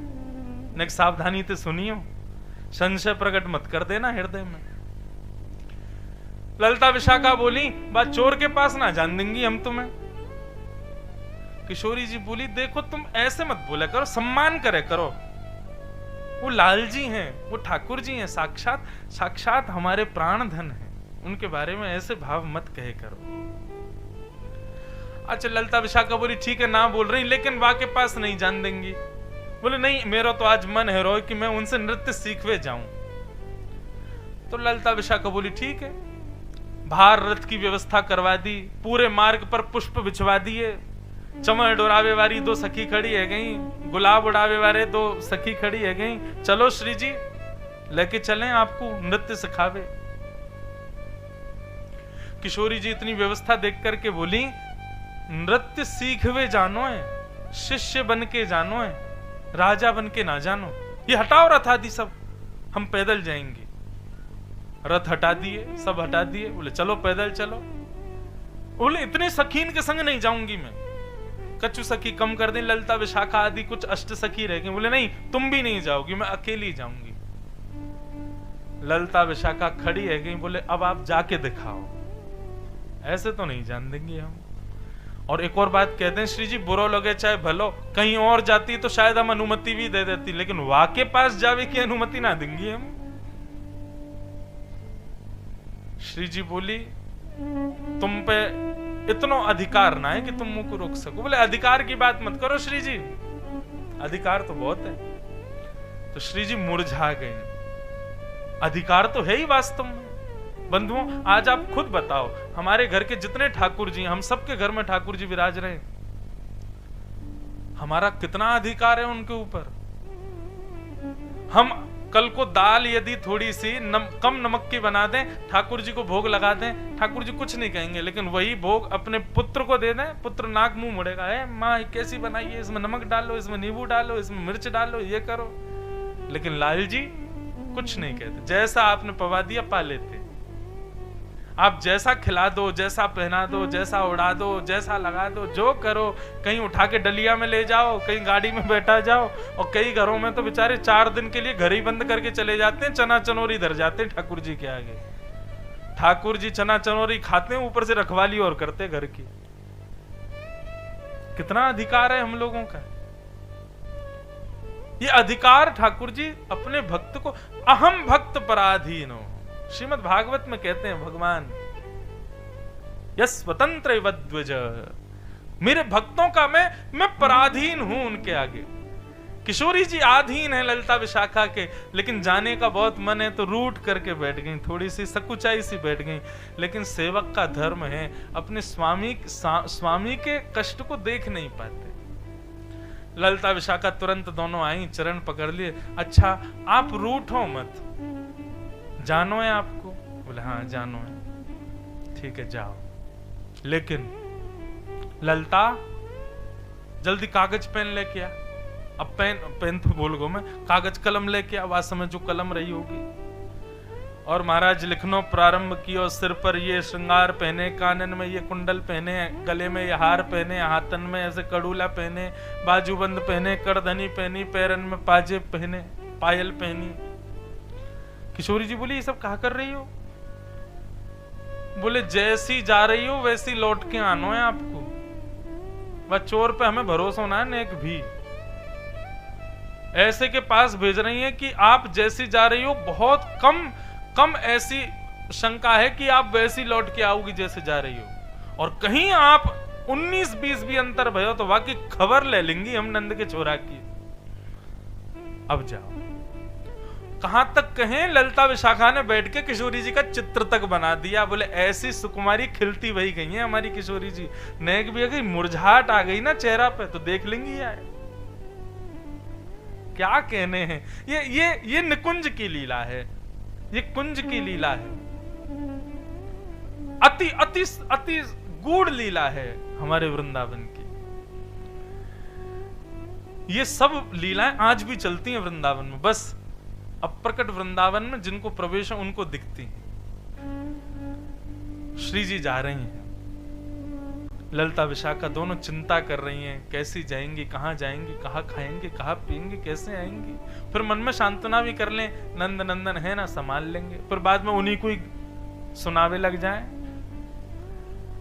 नेक्स्ट सावधानी से सुनियो, संशय प्रकट मत कर देना हृदय में। ललिता विशाखा बोली बात चोर के पास ना जान देंगी हम तुम्हें। किशोरी जी बोली देखो तुम ऐसे मत बोला करो, सम्मान करे करो। वो लाल जी हैं, वो ठाकुर जी हैं, साक्षात हमारे प्राण धन हैं, उनके बारे में ऐसे भाव मत कहे करो। अच्छा ललिता विशाखा बोली ठीक है ना बोल रही, लेकिन वहां के पास नहीं जान देंगी। बोले नहीं मेरा तो आज मन है रोय कि मैं उनसे नृत्य सीखवे जाऊं। तो ललिता विशाखा बोली ठीक है। बाहर रथ की व्यवस्था करवा दी, पूरे मार्ग पर पुष्प बिछवा दिए, चमर डोरावे वाली 2 सखी खड़ी है गई, गुलाब उड़ावे वाले 2 सखी खड़ी है गई, चलो श्री जी लेके चलें आपको नृत्य सिखावे। किशोरी जी इतनी व्यवस्था देख करके बोली नृत्य सीखवे जानो है, शिष्य बन के जानो है, राजा बन के ना जानो। ये हटाओ रथ आदि सब, हम पैदल जाएंगे। रथ हटा दिए, सब हटा दिए। बोले चलो पैदल चलो। बोले इतने सखीन के संग नहीं जाऊंगी मैं, कच्चू सखी कम कर दें, ललिता विशाखा आदि कुछ अष्ट सखी रह गई। बोले नहीं तुम भी नहीं जाओगी, मैं अकेली जाऊंगी। ललिता विशाखा खड़ी है गई। बोले अब आप जाके दिखाओ, ऐसे तो नहीं जान देंगे हम। और एक और बात कहते हैं श्री जी बुरो लगे चाहे भलो, कहीं और जाती तो शायद हम अनुमति भी दे देती, लेकिन वहां के पास जावे की अनुमति ना देंगी हम। श्री जी बोली तुम पे इतना अधिकार ना है कि तुम मुंह को रोक सको। बोले अधिकार की बात मत करो श्री जी, अधिकार तो बहुत है। तो श्री जी मुरझा गए। अधिकार तो है ही वास्तव में। बंधुओं आज आप खुद बताओ, हमारे घर के जितने ठाकुर जी, हम सबके घर में ठाकुर जी विराज रहे, हमारा कितना अधिकार है उनके ऊपर। हम कल को दाल यदि थोड़ी सी कम नमक की बना दें, ठाकुर जी को भोग लगा दें, ठाकुर जी कुछ नहीं कहेंगे, लेकिन वही भोग अपने पुत्र को दे दें, पुत्र नाक मुंह मुड़ेगा, है माँ कैसी बनाई है, इसमें नमक डालो, इसमें नींबू डालो, इसमें मिर्च डालो, ये करो। लेकिन लाल जी कुछ नहीं कहते, जैसा आपने पवा दिया पा लेते। आप जैसा खिला दो, जैसा पहना दो, जैसा उड़ा दो, जैसा लगा दो, जो करो, कहीं उठा के डलिया में ले जाओ, कहीं गाड़ी में बैठा जाओ। और कई घरों में तो बेचारे 4 दिन के लिए घर ही बंद करके चले जाते हैं, चना चनोरी धर जाते हैं ठाकुर जी के आगे। ठाकुर जी चना चनोरी खाते हैं, ऊपर से रखवाली और करते घर की। कितना अधिकार है हम लोगों का। ये अधिकार ठाकुर जी अपने भक्त को, अहम भक्त पराधीन हो। श्रीमद् भागवत में कहते हैं भगवान, यस स्वतंत्र वद्वज, मेरे भक्तों का मैं पराधीन हूं उनके आगे। किशोरी जी आधीन है ललिता विशाखा के, लेकिन जाने का बहुत मन है तो रूठ करके बैठ गई, थोड़ी सी सकुचाई सी बैठ गई। लेकिन सेवक का धर्म है, अपने स्वामी के कष्ट को देख नहीं पाते। ललिता विशाखा तुरंत दोनों आई, चरण पकड़ लिए। अच्छा आप रूठो मत, जानो है आपको? बोले हाँ जानो है। ठीक है जाओ, लेकिन ललिता जल्दी कागज पेन लेके आ। अब पेन तो बोल गो मैं, कागज कलम लेके आ, वास्तव में जो कलम रही होगी। और महाराज लिखनो प्रारंभ कियो, सिर पर ये श्रृंगार पहने, कानन में ये कुंडल पहने, गले में ये हार पहने, हाथन में ऐसे कड़ूला पहने, बाजूबंद पहने, करधनी पहनी, पैरन में पाजेब पहने, पायल पहनी। किशोरी जी बोली ये सब कहा कर रही हो? बोले जैसी जा रही हो वैसी लौट के आनो है आपको, वह चोर पे हमें भरोसा होना है नेक भी। ऐसे के पास भेज रही हैं कि आप जैसी जा रही हो, बहुत कम ऐसी शंका है कि आप वैसी लौट के आओगी जैसे जा रही हो। और कहीं आप 19-20 भी अंतर भयो तो वाकई खबर ले लेंगी हम नंद के छोरा की। अब जाओ। कहां तक कहें, ललिता विशाखा ने बैठ के किशोरी जी का चित्र तक बना दिया। बोले ऐसी सुकुमारी खिलती वही गई है हमारी किशोरी जी, नेक भी अगर मुरझाहट आ गई ना चेहरा पे तो देख लेंगी यार। क्या कहने हैं, ये निकुंज की लीला है, ये कुंज की लीला है, अति अति अति गूढ़ लीला है हमारे वृंदावन की। ये सब लीलाएं आज भी चलती हैं वृंदावन में, बस अप्रकट वृंदावन में जिनको प्रवेश है उनको दिखती हैं। श्री जी जा रही हैं, ललिता विशाखा दोनों चिंता कर रही हैं, कैसी जाएंगी, कहां जाएंगी, कहां खाएंगे, कहां पिएंगे, कैसे आएंगी। फिर मन में सांत्वना भी कर लें, नंद नंदन है ना, संभाल लेंगे। फिर बाद में उन्हीं को ही सुनावे लग जाए।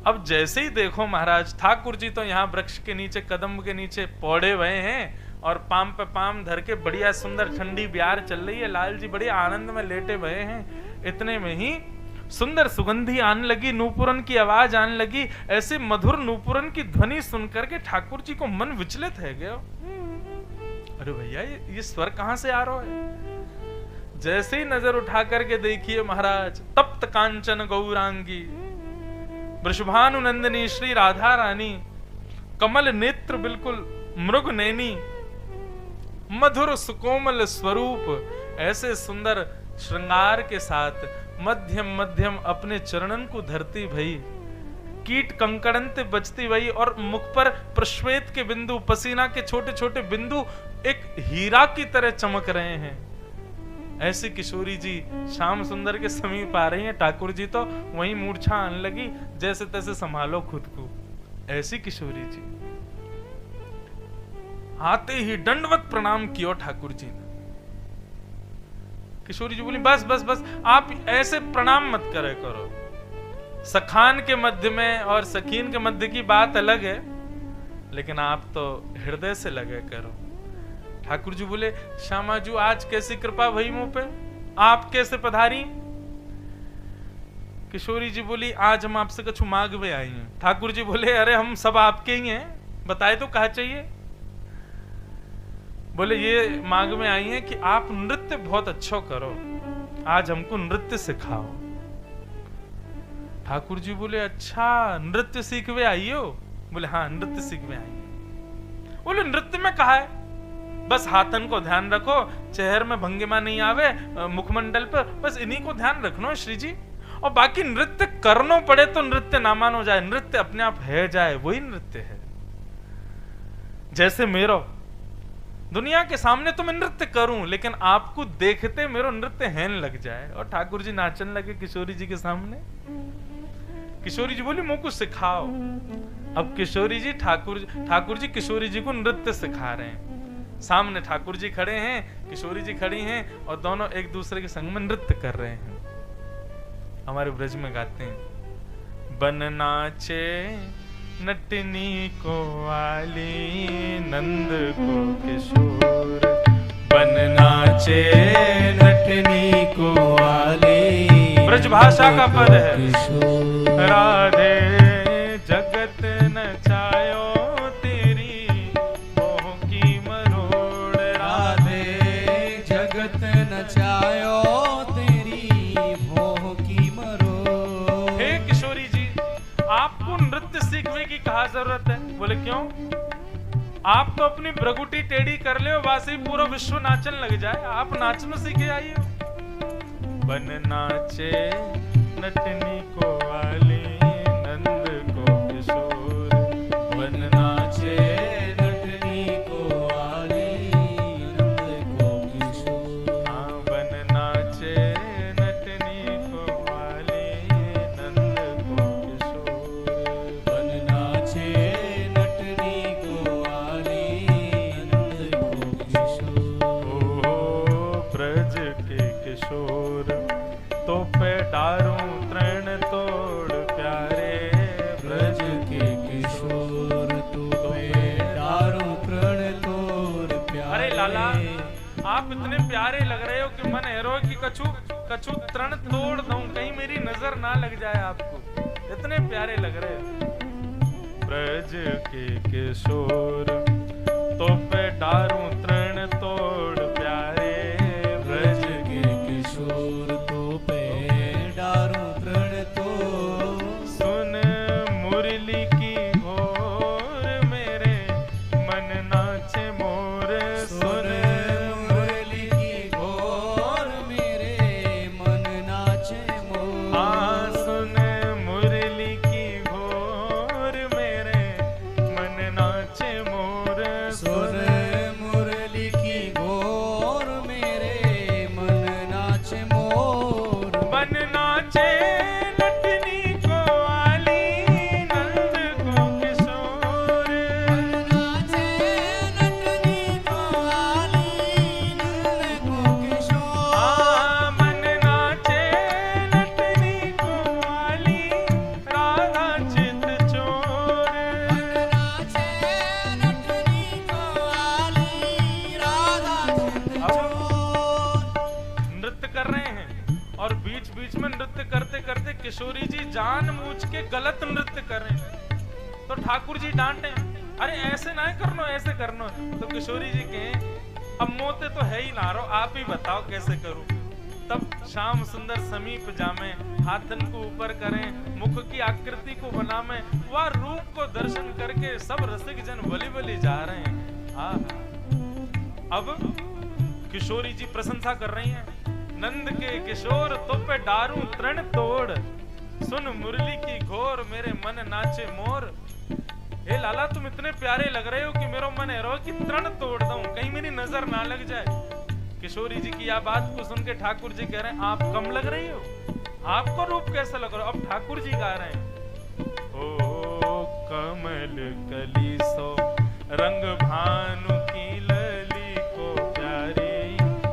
अब जैसे ही देखो महाराज ठाकुर जी तो यहाँ वृक्ष के नीचे, कदम के नीचे पौड़े हुए हैं और पाम पे पाम धर के बढ़िया सुंदर ठंडी ब्यार चल रही है। लाल जी बड़े आनंद में लेटे हुए हैं। इतने में ही सुंदर सुगंधी आने लगी, नूपुरन की आवाज आने लगी। ऐसे मधुर नूपुरन की ध्वनि सुनकर के ठाकुर जी को मन विचलित है गया। अरे भैया ये स्वर कहां से आ रहा है? जैसे ही नजर उठा करके देखिए महाराज, तप्त कांचन गौरांगी वृषभानु नंदिनी श्री राधा रानी, कमल नेत्र बिल्कुल मृग नैनी, मधुर सुकोमल स्वरूप, ऐसे सुंदर श्रृंगार के साथ मध्यम मध्यम अपने चरणन को धरती भई, कीट कंकड़नते बचती भई और मुख पर प्रश्वेत के बिंदु, पसीना के छोटे छोटे बिंदु एक हीरा की तरह चमक रहे हैं। ऐसी किशोरी जी श्याम सुंदर के समीप आ रही हैं। ठाकुर जी तो वहीं मूर्छा आने लगी, जैसे तैसे संभालो खुद को। ऐसी किशोरी जी आते ही दंडवत प्रणाम किया ठाकुर जी ने। किशोरी जी बोली बस बस बस, आप ऐसे प्रणाम मत करे करो। सखान के मध्य में और सखीन के मध्य की बात अलग है, लेकिन आप तो हृदय से लगे करो। ठाकुर जी बोले श्यामाजू आज कैसी कृपा भई मुंह पे, आप कैसे पधारी? किशोरी जी बोली आज हम आपसे कछु मांग में आई हैं। ठाकुर जी बोले अरे हम सब आपके ही हैं, बताए तो कहा चाहिए। बोले ये मांग में आई हैं कि आप नृत्य बहुत अच्छा करो, आज हमको नृत्य सिखाओ। ठाकुर जी बोले अच्छा नृत्य सीखवे आई हो? बोले हाँ नृत्य सीखवे आई है। बोले नृत्य में कहा है? बस हाथन को ध्यान रखो, चेहरे में भंगिमा नहीं आवे, मुखमंडल पर, बस इन्हीं को ध्यान रखना श्री जी। और बाकी नृत्य करना पड़े तो नृत्य ना मानो जाए, नृत्य अपने आप है जाए, वही नृत्य है। जैसे मेरो दुनिया के सामने तो मैं नृत्य करूं, लेकिन आपको देखते मेरो नृत्य हैन लग जाए। और ठाकुर जी नाचन लगे किशोरी जी के सामने। किशोरी जी बोली मुझको सिखाओ। अब किशोरी जी ठाकुर जी किशोरी जी को नृत्य सिखा रहे हैं। सामने ठाकुर जी खड़े हैं, किशोरी जी खड़ी हैं और दोनों एक दूसरे के संग में नृत्य कर रहे हैं। हमारे ब्रज में गाते हैं बन नाचे नटनी को वाली, नंद को किशोर बन नाचे नटनी को वाली। ब्रज भाषा का पद है। किशोर राधे जगत नचायो तेरी मोह की मरोड़। राधे जगत नचायो तेरी भोह की मरोड़। हे किशोरी जी, आपको नृत्य सीखने की कहा जरूरत है? बोले क्यों? आप तो अपनी भ्रगुटी टेढ़ी कर ले, वैसे ही पूरा विश्व नाचन लग जाए। आप नाचना सीखे आइए। बन नाचे नटनी को वाली नंद को किशोर। बन नाचे नटनी को वाली नंद को किशोर। हाँ, बन नाचे नटनी को वाली नंद को किशोर। बन नाचे नटनी को वाली नंद को किशोर। ओ ब्रज के किशोर तो पे डारूं तृण तोड़ प्यारे। ब्रज के किशोर तू पे डारूं तृण तोड़ प्यारे। अरे लाला, आप इतने प्यारे लग रहे हो कि मन हेरो कि कछु तृण तोड़ दूं, कहीं मेरी नजर ना लग जाए आपको। इतने प्यारे लग रहे हो। ब्रज के किशोर तो पे डारूं तृण तोड़ प्यारे। ब्रज के किशोर तू पे डारूं तृण तोड़। सुन मुरली की घोर मेरे मन नाचे मोर। सुन मुरली की घोर मेरे मन नाचे मोर। हाँ, सुन मुरली की घोर मेरे मन नाचे मोर। सुन मुरली की घोर मेरे मन नाचे मोर। बन नाचे नटनी को वाली नंद को किशोर। बन नाचे नटनी को वाली नंद को किशोर। हाँ, मन नाचे नटनी को वाली राधा चित चोर। बन नाचे नटनी को वाली राधा चित चोर। नृत्य कर रहे हैं और बीच बीच में नृत्य करते करते किशोरी जी जानबूझ के गलत नृत्य कर रहे हैं। तो ठाकुर जी डांटे, अरे ऐसे ना करनो, ऐसे करनो। तो किशोरी जी कहे, अब मोते तो है ही ना रो, आप ही बताओ कैसे करूं। तब श्याम सुंदर समीप जामे, हाथन को ऊपर करें, मुख की आकृति को बनावे, वह रूप को दर्शन करके सब रसिक जन बलि बलि जा रहे हैं। अब किशोरी जी प्रशंसा कर रही हैं। नंद के किशोर तो पे डारूं तृण तोड़। सुन मुरली की घोर मेरे मन नाचे मोर। हे लाला, तुम इतने प्यारे लग रहे हो कि मेरा मन है रो कि तृण तोड़ दूं, कहीं मेरी नजर ना लग जाए। किशोरी जी की यह बात को सुन के ठाकुर जी कह रहे हैं, आप कम लग रही हो, आपको रूप कैसा लग रहा हो? अब ठाकुर जी गा रहे हैं, ओ कमल कली सो रंग भानु की लली को प्यारी।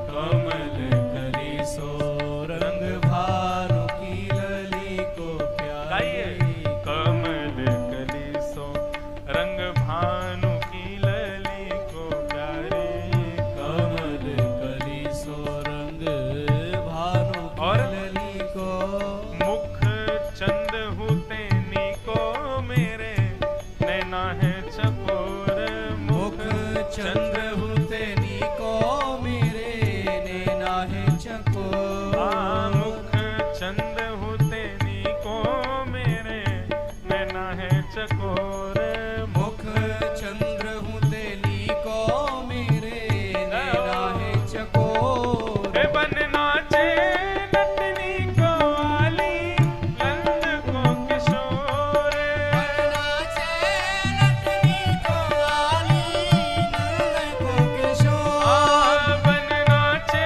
कमल कली सो रंग भानु की लली को गाइए, प्यारी। कमल कली सो रंग भानु की लली को प्यारी। कमल कली सो रंग भानु की और लली को। मुख चंद हुतेनी को मेरे नैना है चकोर। मुख चंद्र हुतेनी को मेरे नैना है चकोर। मुख चंद हुतेनी को मेरे नैना है चकोर। मुख चंद्र हुतेनी को मेरे नैना है चकोर। हे बन नाचे नटनी को वाली नंद को किशोर। बन नाचे नटनी को वाली नंद को किशोर। बन नाचे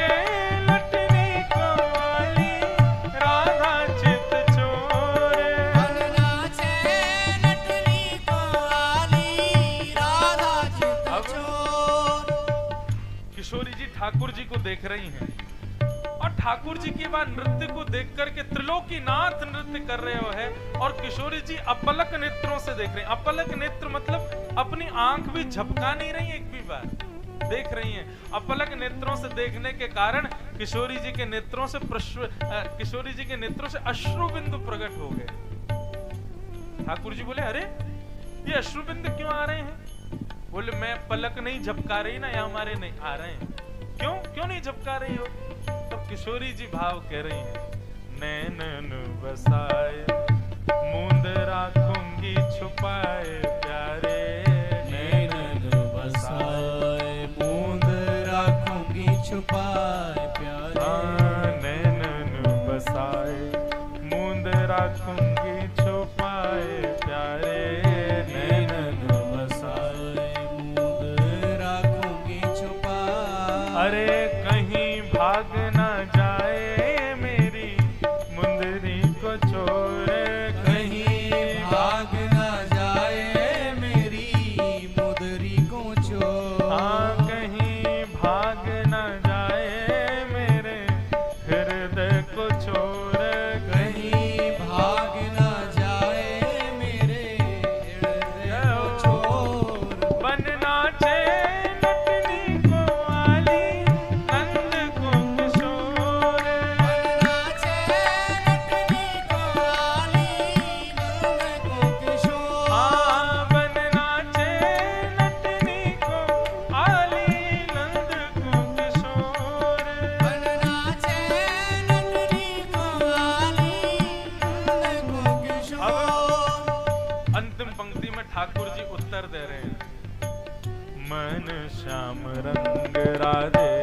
नटनी को वाली राधा चित चोर। बन नाचे नटनी को वाली राधा चित चोर। किशोरी जी ठाकुर जी को देख रही हैं और ठाकुर जी के बाद नृत्य को देख करके त्रिलोकीनाथ नृत्य कर रहे हो है और किशोरी जी अपलक नेत्रों से देख रहे हैं। अपलक नेत्र मतलब अपनी आंख भी झपका नहीं रही एक भी बार। देख रही हैं। अपलक नेत्रों से देखने के कारण किशोरी जी के नेत्रों से अश्रु बिंदु प्रकट हो गए। ठाकुर जी बोले, अरे ये अश्रु बिंदु क्यों आ रहे हैं? बोले, मैं पलक नहीं झपका रही ना, या हमारे नहीं आ रहे हैं। क्यों नहीं झपका रही हो? तब किशोरी जी भाव कह रही हैं, नैनन बसाए मूंद राखूंगी छुपाए प्यारे, नैनन बसाए मूंद राखूंगी छुपाए प्यारे, नैनन बसाए मूंद राखूंगी छुपाए प्यारे, नैनन बसाए मूंद राखूंगी छुपाए। अरे कहीं भाग ना जाए मेरी मुंदरी को छोड़, कहीं भाग ना जाए मेरी मुंदरी को छोड़, हाँ कहीं भाग ना जाए मेरे हृदय को छोड़, कहीं भाग ना जाए मेरे हृदय को छोड़। बनना नटनी को आली नंद को किशोर, बनना नटनी को आली नंद को किशोर, हाँ बनना नटनी को आली नंद को किशोर। बनना नटनी को आली नंद को किशोर। अंतिम पंक्ति में ठाकुर जी उत्तर दे रहे हैं, मन श्याम रंग राधे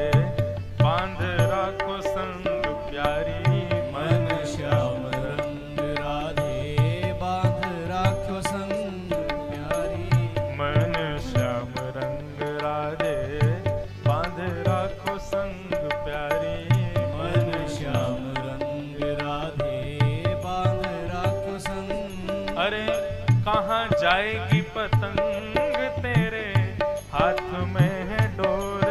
बांध राखो संग प्यारी, मन श्याम रंग राधे बांध राखो संग प्यारी, मन श्याम रंग राधे बांध राखो संग प्यारी, मन श्याम रंग राधे बांध राखो संग। अरे कहाँ जाएगी पतंग तेरे हाथ में है डोर,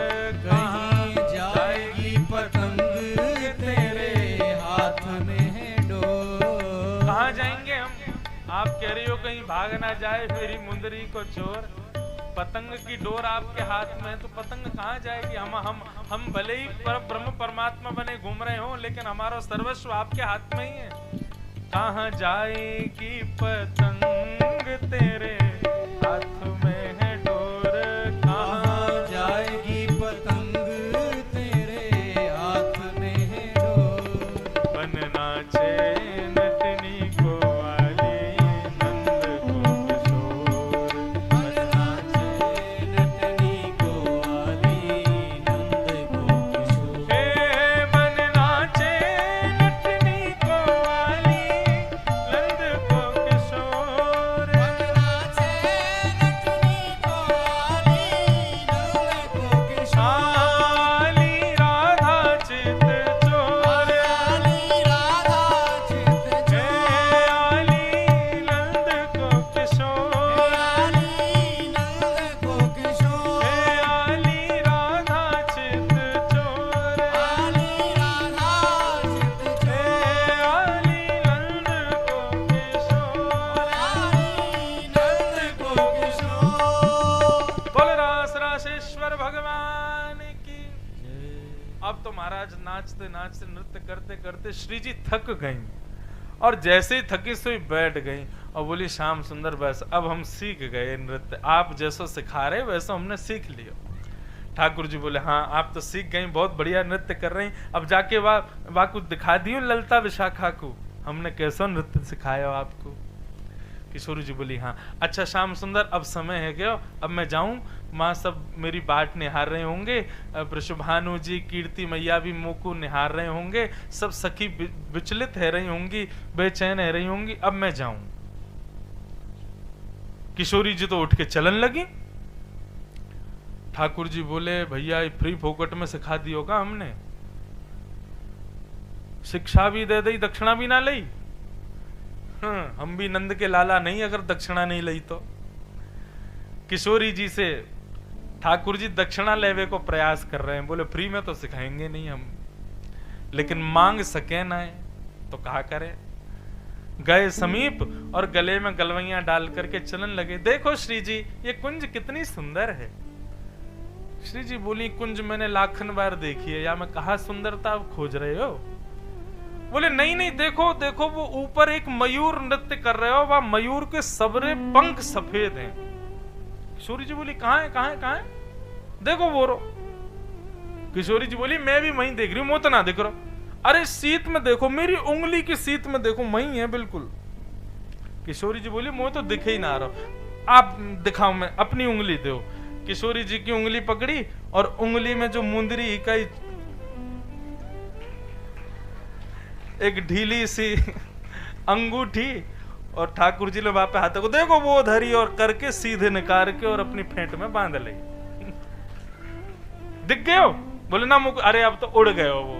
कहीं जाएगी पतंग तेरे हाथ में है डोर। कहाँ जाएंगे हम? आप कह रही हो कहीं भाग ना जाए मेरी मुंदरी को चोर, पतंग की डोर आपके हाथ में है तो पतंग कहाँ जाएगी? हम भले ही ब्रह्म परमात्मा बने घूम रहे हो, लेकिन हमारा सर्वस्व आपके हाथ में ही है। कहाँ जाएगी पतंग तेरे हाथ में है डोर, कहाँ जाएगी पतंग तेरे हाथ में है डोर। बनना नटनी को आली नंद को किशोर, बनना नटनी को आली नंद को किशोर। हे बनना नटनी को आली नंद को किशोर, बनना नटनी को आली नंद को किशोर। आली राधा चित चोर, आली राधा चित हे चोर, आली नंद को किशोर, आली नंद को किशोर, हे आली राधा चित चोर, आली राधा चित हे चोर, आली नंद को किशोर। आली नंद को किशोर। बोल रास रासेश्वर भगवान की। अब तो महाराज नाचते नाचते नृत्य करते करते श्री जी थक गईं, और जैसे ही थकी सोई बैठ गईं और बोली, श्याम सुंदर बस अब हम सीख गए नृत्य, आप जैसो सिखा रहे वैसा हमने सीख लिया। ठाकुर जी बोले, हाँ आप तो सीख गई, बहुत बढ़िया नृत्य कर रही, अब जाके वाह कुछ दिखा दियो ललता विशाखा को, हमने कैसा नृत्य सिखाया आपको। किशोरी जी बोली, हाँ अच्छा श्याम सुंदर अब समय है क्या, अब मैं जाऊं? माँ सब मेरी बाट निहार रहे होंगे, वृषभानु जी कीर्ति मैया भी मुँह को निहार रहे होंगे, सब सखी विचलित है रही होंगी, बेचैन है रही होंगी, अब मैं जाऊं। किशोरी जी तो उठ के चलन लगी। ठाकुर जी बोले, भैया ये फ्री फोकट में सिखा दी होगा हमने, शिक्षा भी दे दी दक्षिणा भी ना लई। हम भी नंद के लाला नहीं अगर दक्षिणा नहीं लई तो। किशोरी जी से ठाकुर जी दक्षिणा लेवे को प्रयास कर रहे हैं, बोले फ्री में तो सिखाएंगे नहीं हम, लेकिन मांग सके ना तो कहा करें। गए समीप और गले में गलवैया डाल करके चलन लगे। देखो श्री जी ये कुंज कितनी सुंदर है। श्री जी बोली कुंज मैंने लाखन बार देखी है, या मैं कहा सुंदरता आप खोज रहे हो? बोले नहीं नहीं, देखो देखो वो ऊपर एक मयूर नृत्य कर रहे हो, वह मयूर के सबरे पंख सफेद हैं। किशोरी जी बोली कहां है कहां है कहां है? देखो वो रो। किशोरी जी बोली मैं भी वहीं देख रही हूं, मोत ना देख रहा। अरे सीत में देखो, मेरी उंगली की सीत में देखो, वहीं है बिल्कुल। किशोरी जी बोली मुझे तो दिखे ही ना रहा, आप दिखाओ, मैं अपनी उंगली दो। किशोरी जी की उंगली पकड़ी और उंगली में जो मुंदरी इकाई एक ढीली सी अंगूठी, और ठाकुर जी ने वहां पे हाथों को देखो वो धरी और करके सीधे निकाल के और अपनी फेंट में बांध ले। दिख गए हो? बोले ना मुझे, अरे अब तो उड़ गए हो वो।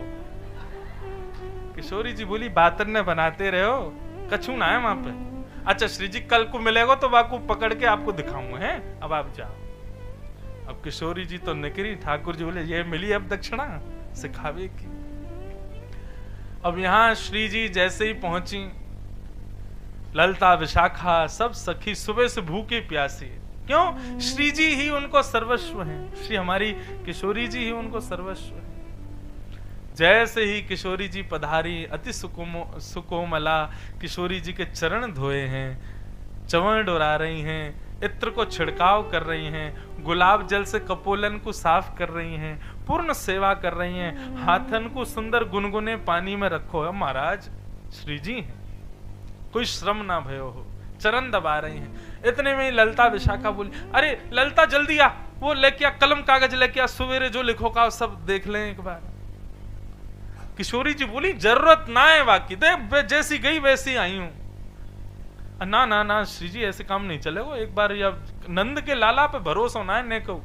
किशोरी जी बोली बातन ने बनाते रहे हो, कछू ना है वहां पे। अच्छा श्री जी कल को मिलेगा तो वाकू पकड़ के आपको दिखाऊंगा, हैं अब आप जाओ। अब किशोरी जी तो निकली, ठाकुर जी बोले ये मिली अब दक्षिणा सिखावे की। अब यहां श्री जी जैसे ही पहुंची, ललता विशाखा सब सखी सुबह से भूखी प्यासी, क्यों? श्री जी ही उनको सर्वस्व हैं, श्री हमारी किशोरी जी ही उनको सर्वस्व है। जैसे ही किशोरी जी पधारी, अति सुकोमला किशोरी जी के चरण धोए हैं, चवण डोरा रही हैं, इत्र को छिड़काव कर रही हैं, गुलाब जल से कपोलन को साफ कर रही हैं, पूर्ण सेवा कर रही हैं, हाथन को सुंदर गुनगुने पानी में रखो। महाराज श्री जी हैं, कोई श्रम ना भयो हो, चरण दबा रही हैं। इतने में ललता विशाखा बोली अरे ललता जल्दी आ, वो लेके आ, कलम कागज लेके आ, सवेरे जो लिखो का सब देख लें एक बार। किशोरी जी बोली जरूरत ना है वाकई, देख जैसी गई वैसी आई हूं। ना ना ना श्री जी ऐसे काम नहीं चलेगा, एक बार या नंद के लाला पे भरोसा ना है ने को।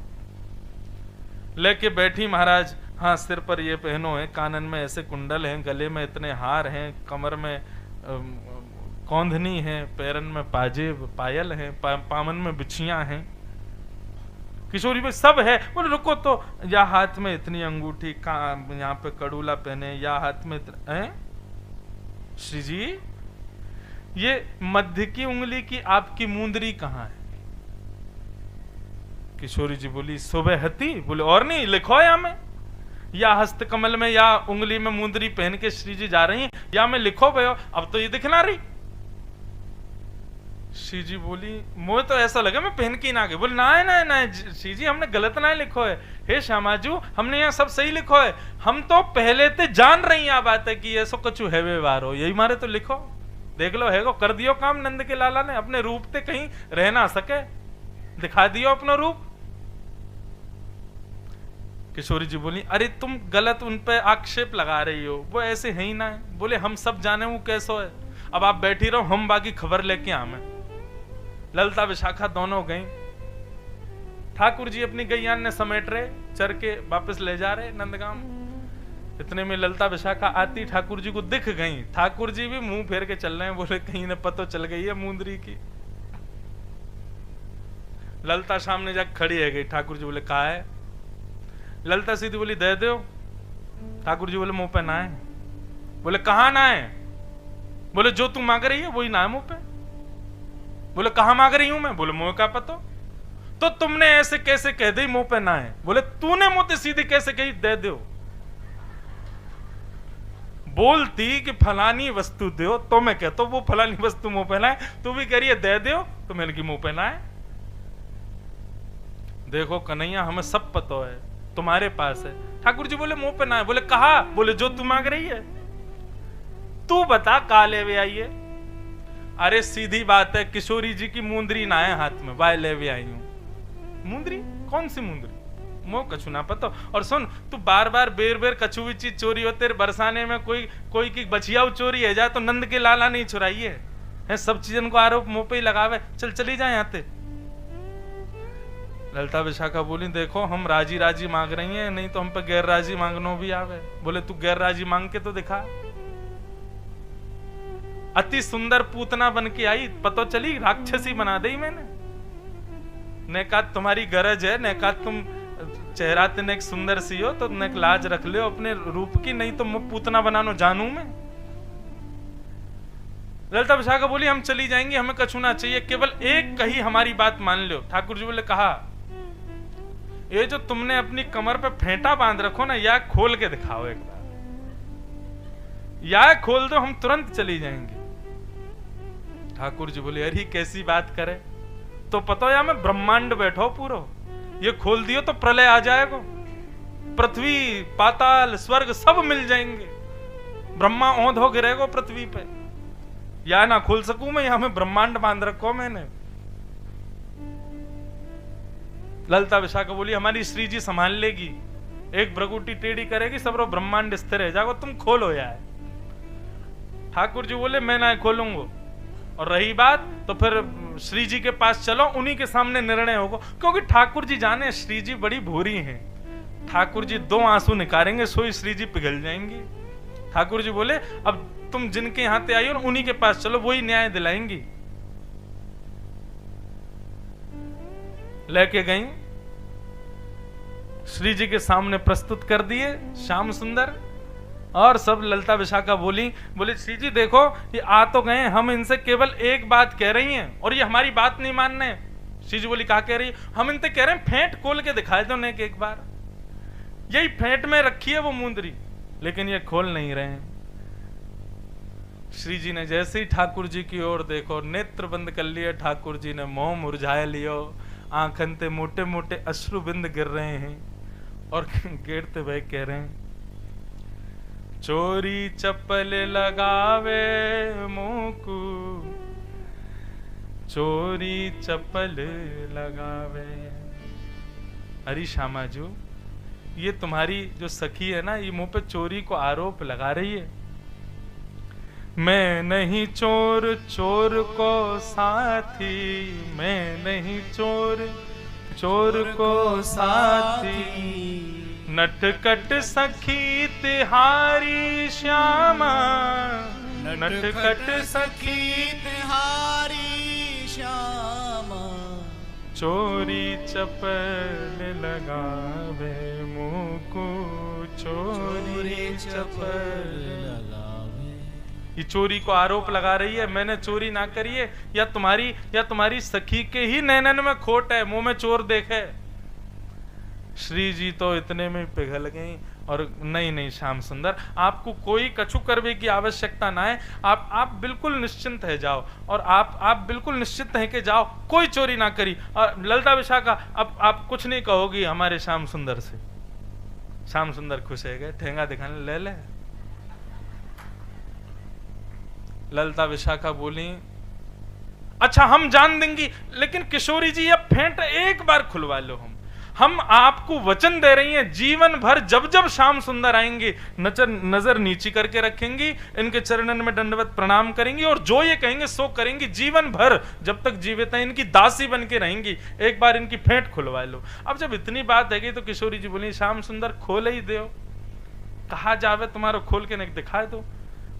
लेके बैठी महाराज, हाँ सिर पर ये पहनो है, कानन में ऐसे कुंडल हैं, गले में इतने हार हैं, कमर में कौंधनी है, पैरन में पाजेब पायल हैं, पामन में बिछियां हैं। किशोरी में सब है। बोले रुको तो, या हाथ में इतनी अंगूठी, यहाँ पे कड़ूला पहने, या हाथ में श्री जी ये मध्य की उंगली की आपकी मुंदरी कहाँ है? किशोरी जी बोली सुबह हती। बोले और नहीं लिखो या में, या हस्त कमल में या उंगली में मुंदरी पहन के श्री जी जा रही हैं, या में लिखो भयो, अब तो ये दिखना रही। श्री जी बोली मुझे तो ऐसा लगा मैं पहन के ना गई। बोले ना ना ना श्री जी हमने गलत ना लिखो है, हे श्यामाजू हमने यहाँ सब सही लिखो है, हम तो पहले ते जान रही हैं बात है कि ऐसो कछु है व्यवहार हो, यही मारे तो लिखो, देख लो है कर दियो काम। नंद के लाला ने अपने रूप ते कहीं रह ना सके, दिखा दियो अपना रूप। किशोरी जी बोली अरे तुम गलत उन पे आक्षेप लगा रही हो, वो ऐसे है ही ना है। बोले हम सब जाने वो कैसो है, अब आप बैठी रहो, हम बाकी खबर लेके आवे। ललता विशाखा दोनों गई, ठाकुर जी अपनी गैयान ने समेट रहे, चर के वापस ले जा रहे नंदगाम। इतने में ललता विशाखा आती ठाकुर जी को दिख गई, ठाकुर जी भी मुंह फेर के चल रहे हैं, बोले कहीं ने पतो चल गई है मुंदरी की। ललता सामने जाकर खड़ी है गई, ठाकुर जी बोले कहा है? ललता सीधी बोली दे दो। ठाकुर जी बोले मुंह पे ना है। बोले कहा ना है? बोले जो तू मांग रही है वही ना है मुंह पे। बोले कहा मांग रही हूं मैं? बोले मुंह का पतो। तो तुमने ऐसे कैसे कह दी मुंह पे ना है? बोले तूने मुंह सीधी कैसे कही दे दो। बोलती कि फलानी वस्तु दो तो मैं कहता वो फलानी वस्तु मुंह पे ना है, तू भी कह रही है दे दो तो मैंने की मुंह पे ना है। देखो कन्हैया हमें सब पता है, तुम्हारे पास है। ठाकुर जी बोले मुंह पे ना है। बोले कहा? बोले जो तू मांग रही है तू बता कहा ले वे आई है। अरे सीधी बात है, किशोरी जी की मुंदरी ना है हाथ में, वाय ले वे आई हूं। मुंदरी? कौन सी मुंदरी? मोह कछु ना पता। और सुन तू बार बार बेर बेर कछु भी चीज चोरी हो, तेरे बरसाने में कोई की बचिया चोरी है जाए तो नंद के लाला नहीं चुराई है सब चीजन को आरोप मुंह पे ही लगावे, चल चली जाए यहाँ से। ललता विशाखा बोली देखो हम राजी राजी मांग रही हैं, नहीं तो हम पे गैर राजी मांगनो भी आवे। बोले तू गैर राजी मांग के तो दिखा। अति सुंदर पूतना बन के आई, पतो चली राक्षसी बना दी मैंने। ने कहा तुम्हारी गरज है, ने कहा तुम चेहरा तेने एक सुंदर सी हो तो ने लाज रख ले अपने रूप की, नहीं तो मैं पूतना बनानो जानू मैं। ललता विशाखा बोली हम चली जाएंगे, हमें कछु ना चाहिए, केवल एक कही हमारी बात मान लो। ठाकुर जी बोले कहा? ये जो तुमने अपनी कमर पे फेंटा बांध रखो ना, या खोल के दिखाओ एक बार, या खोल दो, हम तुरंत चली जाएंगे। ठाकुर जी बोले अरे कैसी बात करे, तो पता या मैं ब्रह्मांड बैठो पूरा, ये खोल दियो तो प्रलय आ जाएगा, पृथ्वी पाताल स्वर्ग सब मिल जाएंगे, ब्रह्मा औंध हो गिरेगो पृथ्वी पे, या ना खोल सकूं मैं, यहां में ब्रह्मांड बांध रखो मैंने। ललिता विशाखा बोली हमारी श्री जी संभाल लेगी, एक भ्रगुटी टेढ़ी करेगी, सब ब्रह्मांड स्थिर रह जाएगा, तुम खोलो यार। ठाकुर जी बोले मैं ना खोलूंगा, और रही बात तो फिर श्री जी के पास चलो, उन्हीं के सामने निर्णय होगा, क्योंकि ठाकुर जी जाने श्री जी बड़ी भूरी हैं, ठाकुर जी 2 आंसू निकालेंगे सोई श्री जी पिघल जाएंगी। ठाकुर जी बोले अब तुम जिनके यहां ते आई हो उन्हीं के पास चलो, वही न्याय दिलाएंगी। लेके गई, श्री जी के सामने प्रस्तुत कर दिए श्याम सुंदर, और सब ललिता विशाखा बोली श्री जी देखो ये आ तो गए, हम इनसे केवल एक बात कह रही हैं और ये हमारी बात नहीं मान रहे। श्री जी बोली कहा कह रही, हम इनसे कह रहे हैं फेंट खोल के दिखाए दो नेक एक बार, यही फेंट में रखी है वो मुंदरी, लेकिन ये खोल नहीं रहे हैं। श्री जी ने जैसे ही ठाकुर जी की ओर देखो, नेत्र बंद कर लिए, ठाकुर जी ने मोह मुरझाए लियो, आंखन ते मोटे मोटे अश्रु बिंद गिर रहे हैं, और गिरते भाई कह रहे हैं चोरी चप्पल लगावे मुकु, चोरी चप्पल लगावे। अरे श्यामाजू, ये तुम्हारी जो सखी है ना, ये मुंह पे चोरी को आरोप लगा रही है। मैं नहीं चोर चोर को साथी, मैं नहीं चोर चोर को साथी, नटखट सखी तिहारी श्यामा, नटखट सखी तिहारी श्यामा, चोरी चप्पल लगावे मुकु, चोरी चप्पल लगावे। ये चोरी को आरोप लगा रही है, मैंने चोरी ना करी है, या तुम्हारी सखी के ही नैनन में खोट है, मुंह में चोर देखे। श्री जी तो इतने में पिघल गई, और नहीं श्याम सुंदर, आपको कोई कछु करने की आवश्यकता ना है, आप बिल्कुल निश्चिंत है जाओ, और आप बिल्कुल निश्चित है कि जाओ, कोई चोरी ना करी। और ललिता विशाखा अब आप कुछ नहीं कहोगी हमारे श्याम सुंदर से। श्याम सुंदर खुश है गए, ठेंगा दिखाने ले। ललिता विशाखा बोली अच्छा हम जान देंगी, लेकिन किशोरी जी अब फेंट एक बार खुलवा लो, हम आपको वचन दे रही हैं, जीवन भर जब जब श्याम सुंदर आएंगे नजर नीची करके रखेंगी, इनके चरणन में दंडवत प्रणाम करेंगी, और जो ये कहेंगे सो करेंगी, जीवन भर जब तक जीवित हैं इनकी दासी बन के रहेंगी, एक बार इनकी फेंट खुलवा लो। अब जब इतनी बात है तो किशोरी जी बोली श्याम सुंदर खोल ही दो, कहा जावे तुम्हारा खोल के नहीं दिखा दो।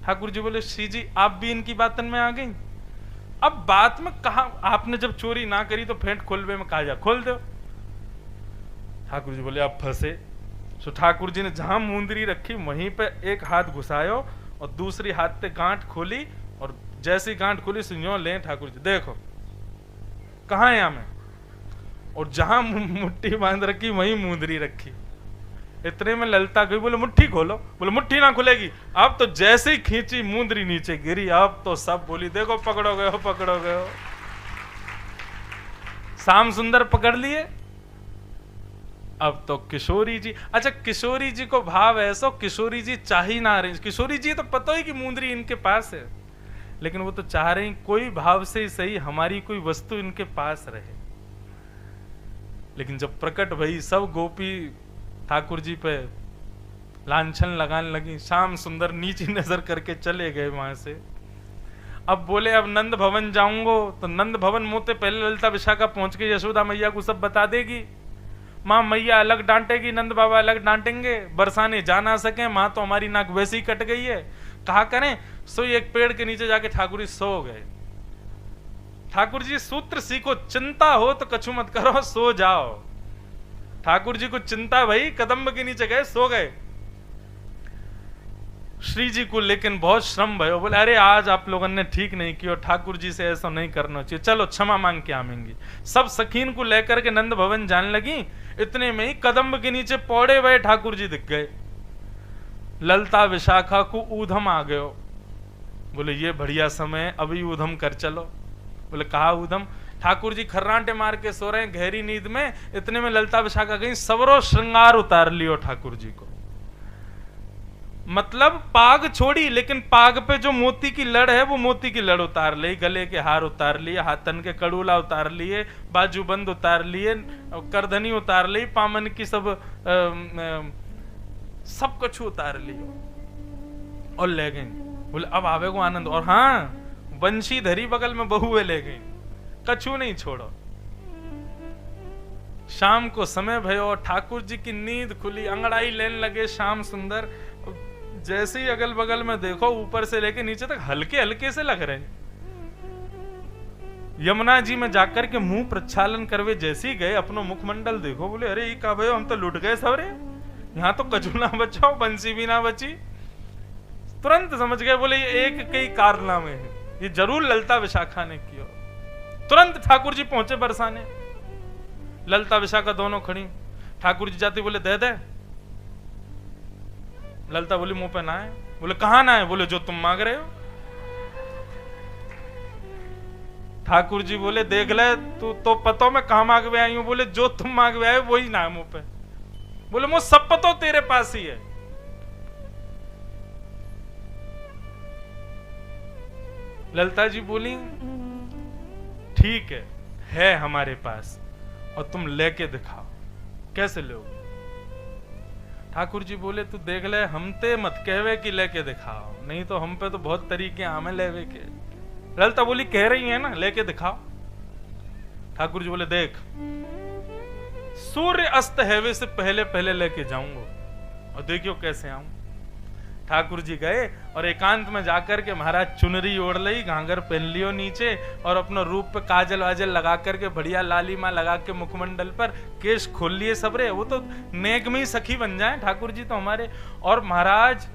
ठाकुर जी बोले श्री जी आप भी इनकी बातन में आ गई, अब बात में कहा, आपने जब चोरी ना करी तो फेंट खोलवे में कहा जा, खोल दो। ठाकुर जी बोले अब फंसे। सो ठाकुर जी ने जहां मुंदरी रखी वहीं पे एक हाथ घुसायो और दूसरी हाथ पे गांठ खोली, और जैसी गांठ खोली सुनियो ले ठाकुर जी देखो कहाँ है में, और जहां मुट्ठी बांध रखी वहीं मुंदरी रखी। इतने में ललिता गई, बोले मुट्ठी खोलो, बोले मुट्ठी ना खुलेगी। अब तो जैसे ही खींची मुंदरी नीचे गिरी, अब तो सब बोली देखो पकड़ो गए हो, पकड़ो गए हो। श्याम सुंदर पकड़ लिए। अब तो किशोरी जी, अच्छा किशोरी जी को भाव ऐसा, किशोरी जी चाह ही ना रही, किशोरी जी तो पता ही कि मुंदरी इनके पास है, लेकिन वो तो चाह रही कोई भाव से ही सही हमारी कोई वस्तु इनके पास रहे। लेकिन जब प्रकट भई सब गोपी ठाकुर जी पे लांछन लगाने लगी, श्याम सुंदर नीची नजर करके चले गए वहां से। अब बोले अब नंद भवन जाऊंगो, तो नंद भवन मोते पहले ललिता विशाखा पहुंच के यशोदा मैया को सब बता देगी, माँ मैया अलग डांटेगी, नंद बाबा अलग डांटेंगे, बरसाने जा ना सके, माँ तो हमारी नाक वैसी ही कट गई है, कहा करें। सो एक पेड़ के नीचे जाके ठाकुर जी सो गए। ठाकुर जी सूत्र सीखो, चिंता हो तो कछु मत करो, सो जाओ। ठाकुर जी को चिंता भाई, कदम्ब के नीचे गए, सो गए। श्री जी को लेकिन बहुत श्रम भयो, बोले अरे आज आप लोगों ने ठीक नहीं किया, ठाकुर जी से ऐसा नहीं करना चाहिए, चलो क्षमा मांग के आवेंगी। सब सखीन को लेकर के नंद भवन जाने लगी। इतने में ही कदम्ब के नीचे पौड़े हुए ठाकुर जी दिख गए। ललता विशाखा को ऊधम आ गयो। बोले ये बढ़िया समय, अभी ऊधम कर चलो। बोले कहा ऊधम? ठाकुर जी खर्राटे मार के सो रहे हैं गहरी नींद में, इतने में ललता विशाखा गई, सवरो श्रृंगार उतार लियो ठाकुर जी को। मतलब पाग छोड़ी, लेकिन पाग पे जो मोती की लड़ है वो मोती की लड़ उतार ली, गले के हार उतार लिए, हाथन के कड़ूला उतार लिए, बाजूबंद उतार लिए, करधनी उतार ली, पामन की सब कुछ उतार लियो और ले गई। बोले अब आवे को आनंद। और हाँ, बंशी धरी बगल में बहुए ले गई, कछु नहीं छोड़ो। शाम को समय भयो, ठाकुर जी की नींद खुली, अंगड़ाई लेने लगे श्याम सुंदर। जैसे ही अगल बगल में देखो, ऊपर से लेके नीचे तक हल्के हल्के से लग रहे। यमुना जी में जाकर के मुंह प्रक्षालन करवे जैसे ही गए, अपनो मुखमंडल देखो, बोले अरे ये का भयो, हम तो लुट गए सबरे, यहाँ तो कछु ना बचाओ, बंसी भी ना बची। तुरंत समझ गए, बोले ये एक कई कारनामे हैं, ये जरूर ललता विशाखा ने किया। तुरंत ठाकुर जी पहुंचे बरसाने। ललता विशाखा दोनों खड़ी, ठाकुर जी जाते बोले दे दे। ललता बोली मुंह पे ना है। बोले कहां ना है? बोले जो तुम मांग रहे हो। ठाकुर जी बोले देख ले, तू तो पतो मैं कहां मांग आई हूं। बोले जो तुम मांग आए वही ना है मुंह पे। बोले मुझे सब पतो तेरे पास ही है। ललता जी बोली ठीक है हमारे पास, और तुम लेके दिखाओ, कैसे लोगे? ठाकुर जी बोले तू देख ले, हम ते मत कहवे कि लेके दिखाओ, नहीं तो हम पे तो बहुत तरीके हमें लेवे के। ललता बोली कह रही है ना, लेके दिखाओ। ठाकुर जी बोले देख, सूर्य अस्त हैवे से पहले पहले लेके जाऊंगा, और देखियो कैसे आऊं। ठाकुर जी गए और एकांत में जाकर के महाराज चुनरी ओढ़ ली, घाघर पहन लियो नीचे, और अपना रूप पे काजल वाजल लगा करके बढ़िया लालीमा लगा के मुखमंडल पर केश खोल लिए सबरे। वो तो नेक में ही सखी बन जाए ठाकुर जी तो हमारे। और महाराज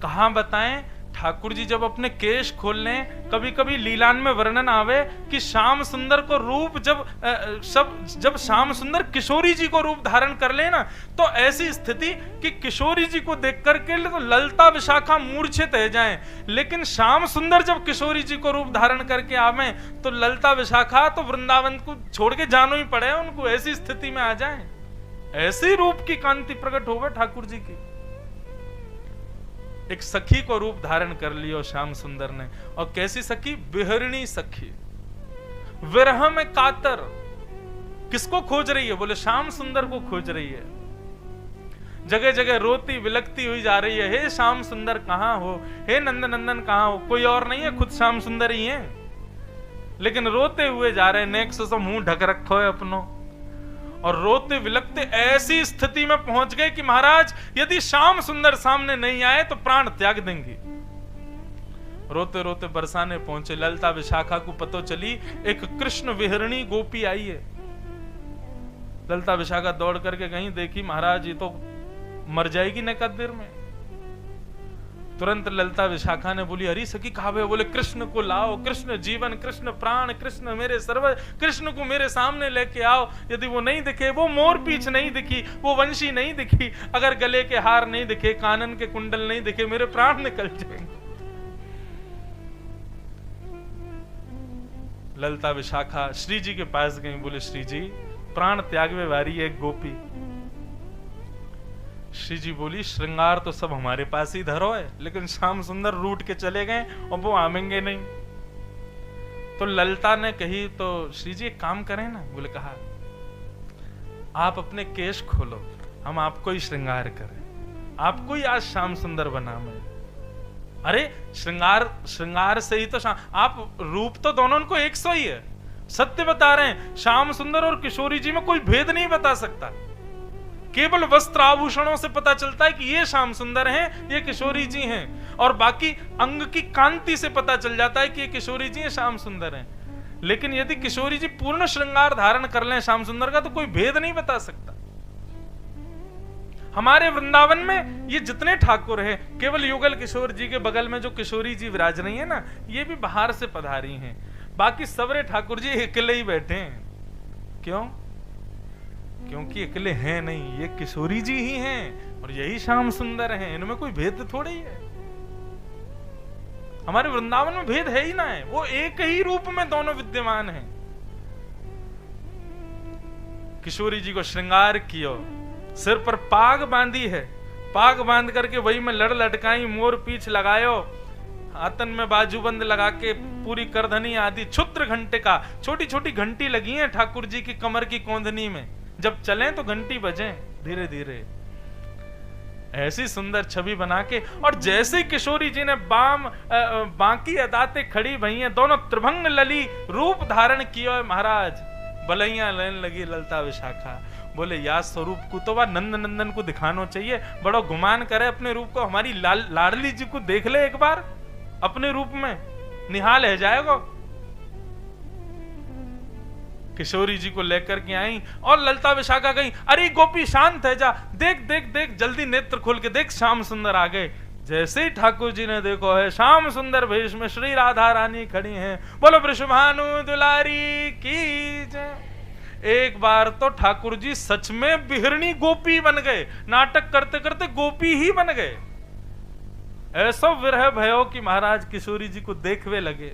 कहां बताएं, ठाकुर जी जब अपने केश खोल लें, कभी कभी लीलान में वर्णन आवे कि श्याम सुंदर को रूप जब श्याम सुंदर किशोरी जी को रूप धारण कर ले ना, तो ऐसी स्थिति कि किशोरी जी को देख करके तो ललता विशाखा मूर्छित रह जाएं, लेकिन श्याम सुंदर जब किशोरी जी को रूप धारण करके आवे तो ललता विशाखा तो वृंदावन को छोड़ के जानो ही पड़े, उनको ऐसी स्थिति में आ जाए। ऐसी रूप की कांति प्रकट होवे ठाकुर जी की। एक सखी को रूप धारण कर लियो श्याम सुंदर ने, और कैसी सखी? बिहरणी सखी, विरह में कातर। किसको खोज रही है? बोले श्याम सुंदर को खोज रही है। जगह जगह रोती विलकती हुई जा रही है, हे श्याम सुंदर कहां हो, हे नंदन नंदन कहां हो। कोई और नहीं है, खुद श्याम सुंदर ही है, लेकिन रोते हुए जा रहे हैं। नेक्स्ट से मुंह ढक रखो है अपनो, और रोते विलकते ऐसी स्थिति में पहुंच गए कि महाराज यदि श्याम सुंदर सामने नहीं आए तो प्राण त्याग देंगे। रोते रोते बरसाने पहुंचे। ललता विशाखा को पतो चली एक कृष्ण विहरणी गोपी आई है। ललता विशाखा दौड़ करके गई, देखी महाराज ये तो मर जाएगी नकद देर में। तुरंत ललता विशाखा ने बोली हरी सखी कहावे? बोले कृष्ण को लाओ, कृष्ण जीवन, कृष्ण प्राण, कृष्ण मेरे सर्व, कृष्ण को मेरे सामने लेके आओ। यदि वो नहीं दिखे, वो मोर पीछ नहीं दिखी, वो वंशी नहीं दिखी, अगर गले के हार नहीं दिखे, कानन के कुंडल नहीं दिखे, मेरे प्राण निकल जाएंगे। ललता विशाखा श्री जी के पास गई, बोले श्री जी प्राण त्यागवे वारी है एक गोपी। श्री जी बोली श्रृंगार तो सब हमारे पास ही धरो है, लेकिन श्याम सुंदर रूट के चले गए और वो आवेंगे नहीं। तो ललता ने कही तो श्री जी एक काम करें ना। बोले कहा आप अपने केश खोलो, हम आपको ही श्रृंगार करें, आपको ही आज श्याम सुंदर बनावे। अरे श्रृंगार से ही तो आप रूप तो दोनों को एक सौ ही है। सत्य बता रहे हैं, श्याम सुंदर और किशोरी जी में कोई भेद नहीं बता सकता। केवल वस्त्र आभूषणों से पता चलता है कि ये श्याम सुंदर हैं, ये किशोरी जी हैं, और बाकी अंग की कांति से पता चल जाता है कि ये किशोरी जी हैं, श्याम सुंदर हैं। लेकिन यदि किशोरी जी पूर्ण श्रृंगार धारण कर लें श्याम सुंदर का, तो कोई भेद नहीं बता सकता। हमारे वृंदावन में ये जितने ठाकुर हैं, केवल युगल किशोर जी के बगल में जो किशोरी जी विराज रही है ना, ये भी बाहर से पधारी हैं। बाकी सबरे ठाकुर जी अकेले ही बैठे हैं। क्यों? क्योंकि अकेले हैं नहीं, ये किशोरी जी ही हैं और यही श्याम सुंदर हैं, इनमें कोई भेद थोड़ी है। हमारे वृंदावन में भेद है ही ना है, वो एक ही रूप में दोनों विद्यमान हैं। किशोरी जी को श्रृंगार कियो, सिर पर पाग बांधी है, पाग बांध करके वही में लड़ लटकाई, मोर पीछ लगायो, हाथन में बाजूबंद लगा के पूरी करधनी आदि, क्षुद्र घंटे का छोटी छोटी घंटी लगी है ठाकुर जी की कमर की कोंदनी में, जब चलें तो घंटी बजे धीरे धीरे। ऐसी सुंदर छवि बना के, और जैसे ही किशोरी जी ने बाकी अदाते खड़ी भई हैं, दोनों त्रिभंग लली रूप धारण किया महाराज, बलैया लेन लगी ललता विशाखा। बोले या स्वरूप को तो वह नंद नंदन को दिखाना चाहिए, बड़ो गुमान करे अपने रूप को, हमारी लाडली जी को देख ले एक बार अपने रूप में, निहाल है जाएगा। किशोरी जी को लेकर के आई और ललता विशाखा गई, अरे गोपी शांत है जा, देख देख देख, जल्दी नेत्र खोल के देख, श्याम सुंदर आ गए। जैसे ही ठाकुर जी ने देखो है श्याम सुंदर वेश में श्री राधा रानी खड़ी हैं, बोलो वृषभानु दुलारी की जय। एक बार तो ठाकुर जी सच में बिहरणी गोपी बन गए, नाटक करते करते गोपी ही बन गए। ऐसा विरह भयो कि महाराज किशोरी जी को देखवे लगे।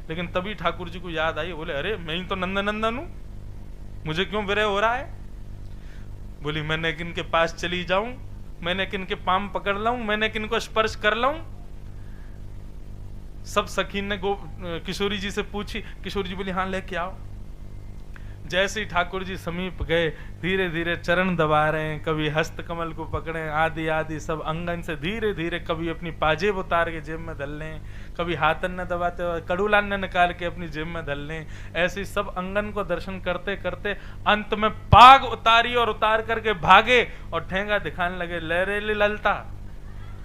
लेकिन तभी ठाकुर जी को याद आई, बोले अरे मैं ही तो नंद नंदन हूं, मुझे क्यों विरह हो रहा है। बोली मैंने किन के पास चली जाऊं, मैंने किन के पाम पकड़ लाऊं, मैंने किन को स्पर्श कर लाऊं। सब सखी ने किशोरी जी से पूछी, किशोरी जी बोली हाँ लेके आओ। जैसे ही ठाकुर जी समीप गए, धीरे धीरे चरण दबा रहे हैं, कभी हस्त कमल को पकड़े, आदि आदि सब अंगन से धीरे धीरे, कभी अपनी पाजेब उतार के जेब में धल लें, कभी हाथन न दबाते हुए कड़ूलान न निकाल के अपनी जेब में धल लें। ऐसे सब अंगन को दर्शन करते करते अंत में पाग उतारी और उतार करके भागे और ठेंगा दिखाने लगे, ले रे ललता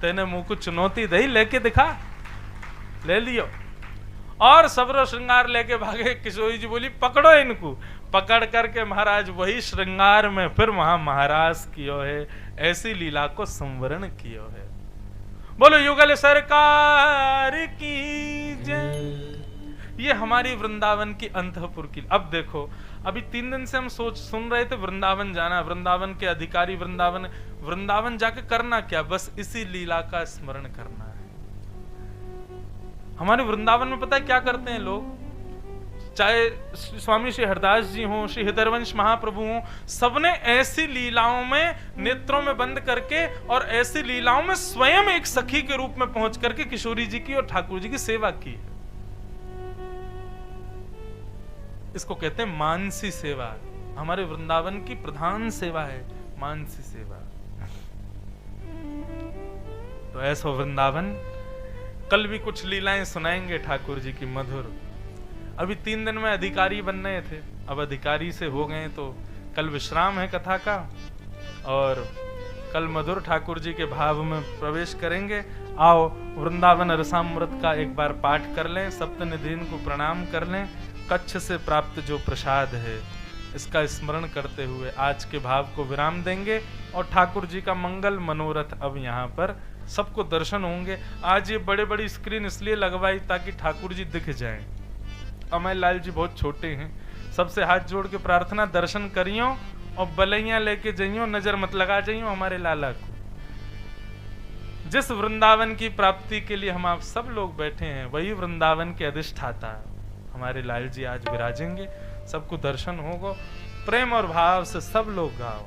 तेने मुंह को चुनौती दही, लेके दिखा, ले लियो। और सबरो श्रृंगार लेके भागे। किशोरी जी बोली पकड़ो इनको, पकड़ करके महाराज वही श्रृंगार में फिर वहां महाराज कियो है, ऐसी लीला को संवरण कियो है। बोलो युगल सरकार की जय। ये हमारी वृंदावन की अंतःपुर की। अब देखो, अभी 3 दिन से हम सुन रहे थे वृंदावन जाना, वृंदावन के अधिकारी वृंदावन जाके करना क्या, बस इसी लीला का स्मरण करना है। हमारे वृंदावन में पता है क्या करते हैं लोग, चाहे स्वामी श्री हरदास जी हों, श्री हृदयवंश महाप्रभु हों, सबने ऐसी लीलाओं में नेत्रों में बंद करके और ऐसी लीलाओं में स्वयं एक सखी के रूप में पहुंच करके किशोरी जी की और ठाकुर जी की सेवा की। इसको कहते हैं मानसी सेवा। हमारे वृंदावन की प्रधान सेवा है मानसी सेवा। तो ऐसा वृंदावन, कल भी कुछ लीलाएं सुनाएंगे ठाकुर जी की मधुर। अभी 3 दिन में अधिकारी बन रहे थे, अब अधिकारी से हो गए तो कल विश्राम है कथा का, और कल मधुर ठाकुर जी के भाव में प्रवेश करेंगे। आओ वृंदावन रसामृत का एक बार पाठ कर लें, सप्तनिधि को प्रणाम कर लें, कच्छ से प्राप्त जो प्रसाद है इसका स्मरण करते हुए आज के भाव को विराम देंगे। और ठाकुर जी का मंगल मनोरथ अब यहाँ पर सबको दर्शन होंगे। आज ये बड़े बड़ी स्क्रीन इसलिए लगवाई ताकि ठाकुर जी दिख जाएं। अमय लाल जी बहुत छोटे हैं, सबसे हाथ जोड़ के प्रार्थना, दर्शन करियो और बलैया लेके जाइयो, नजर मत लगा जाइयो हमारे लाला को। जिस वृंदावन की प्राप्ति के लिए हम आप सब लोग बैठे हैं, वही वृंदावन के अधिष्ठाता हमारे लाल जी आज विराजेंगे। सबको दर्शन होगा, प्रेम और भाव से सब लोग गाओ।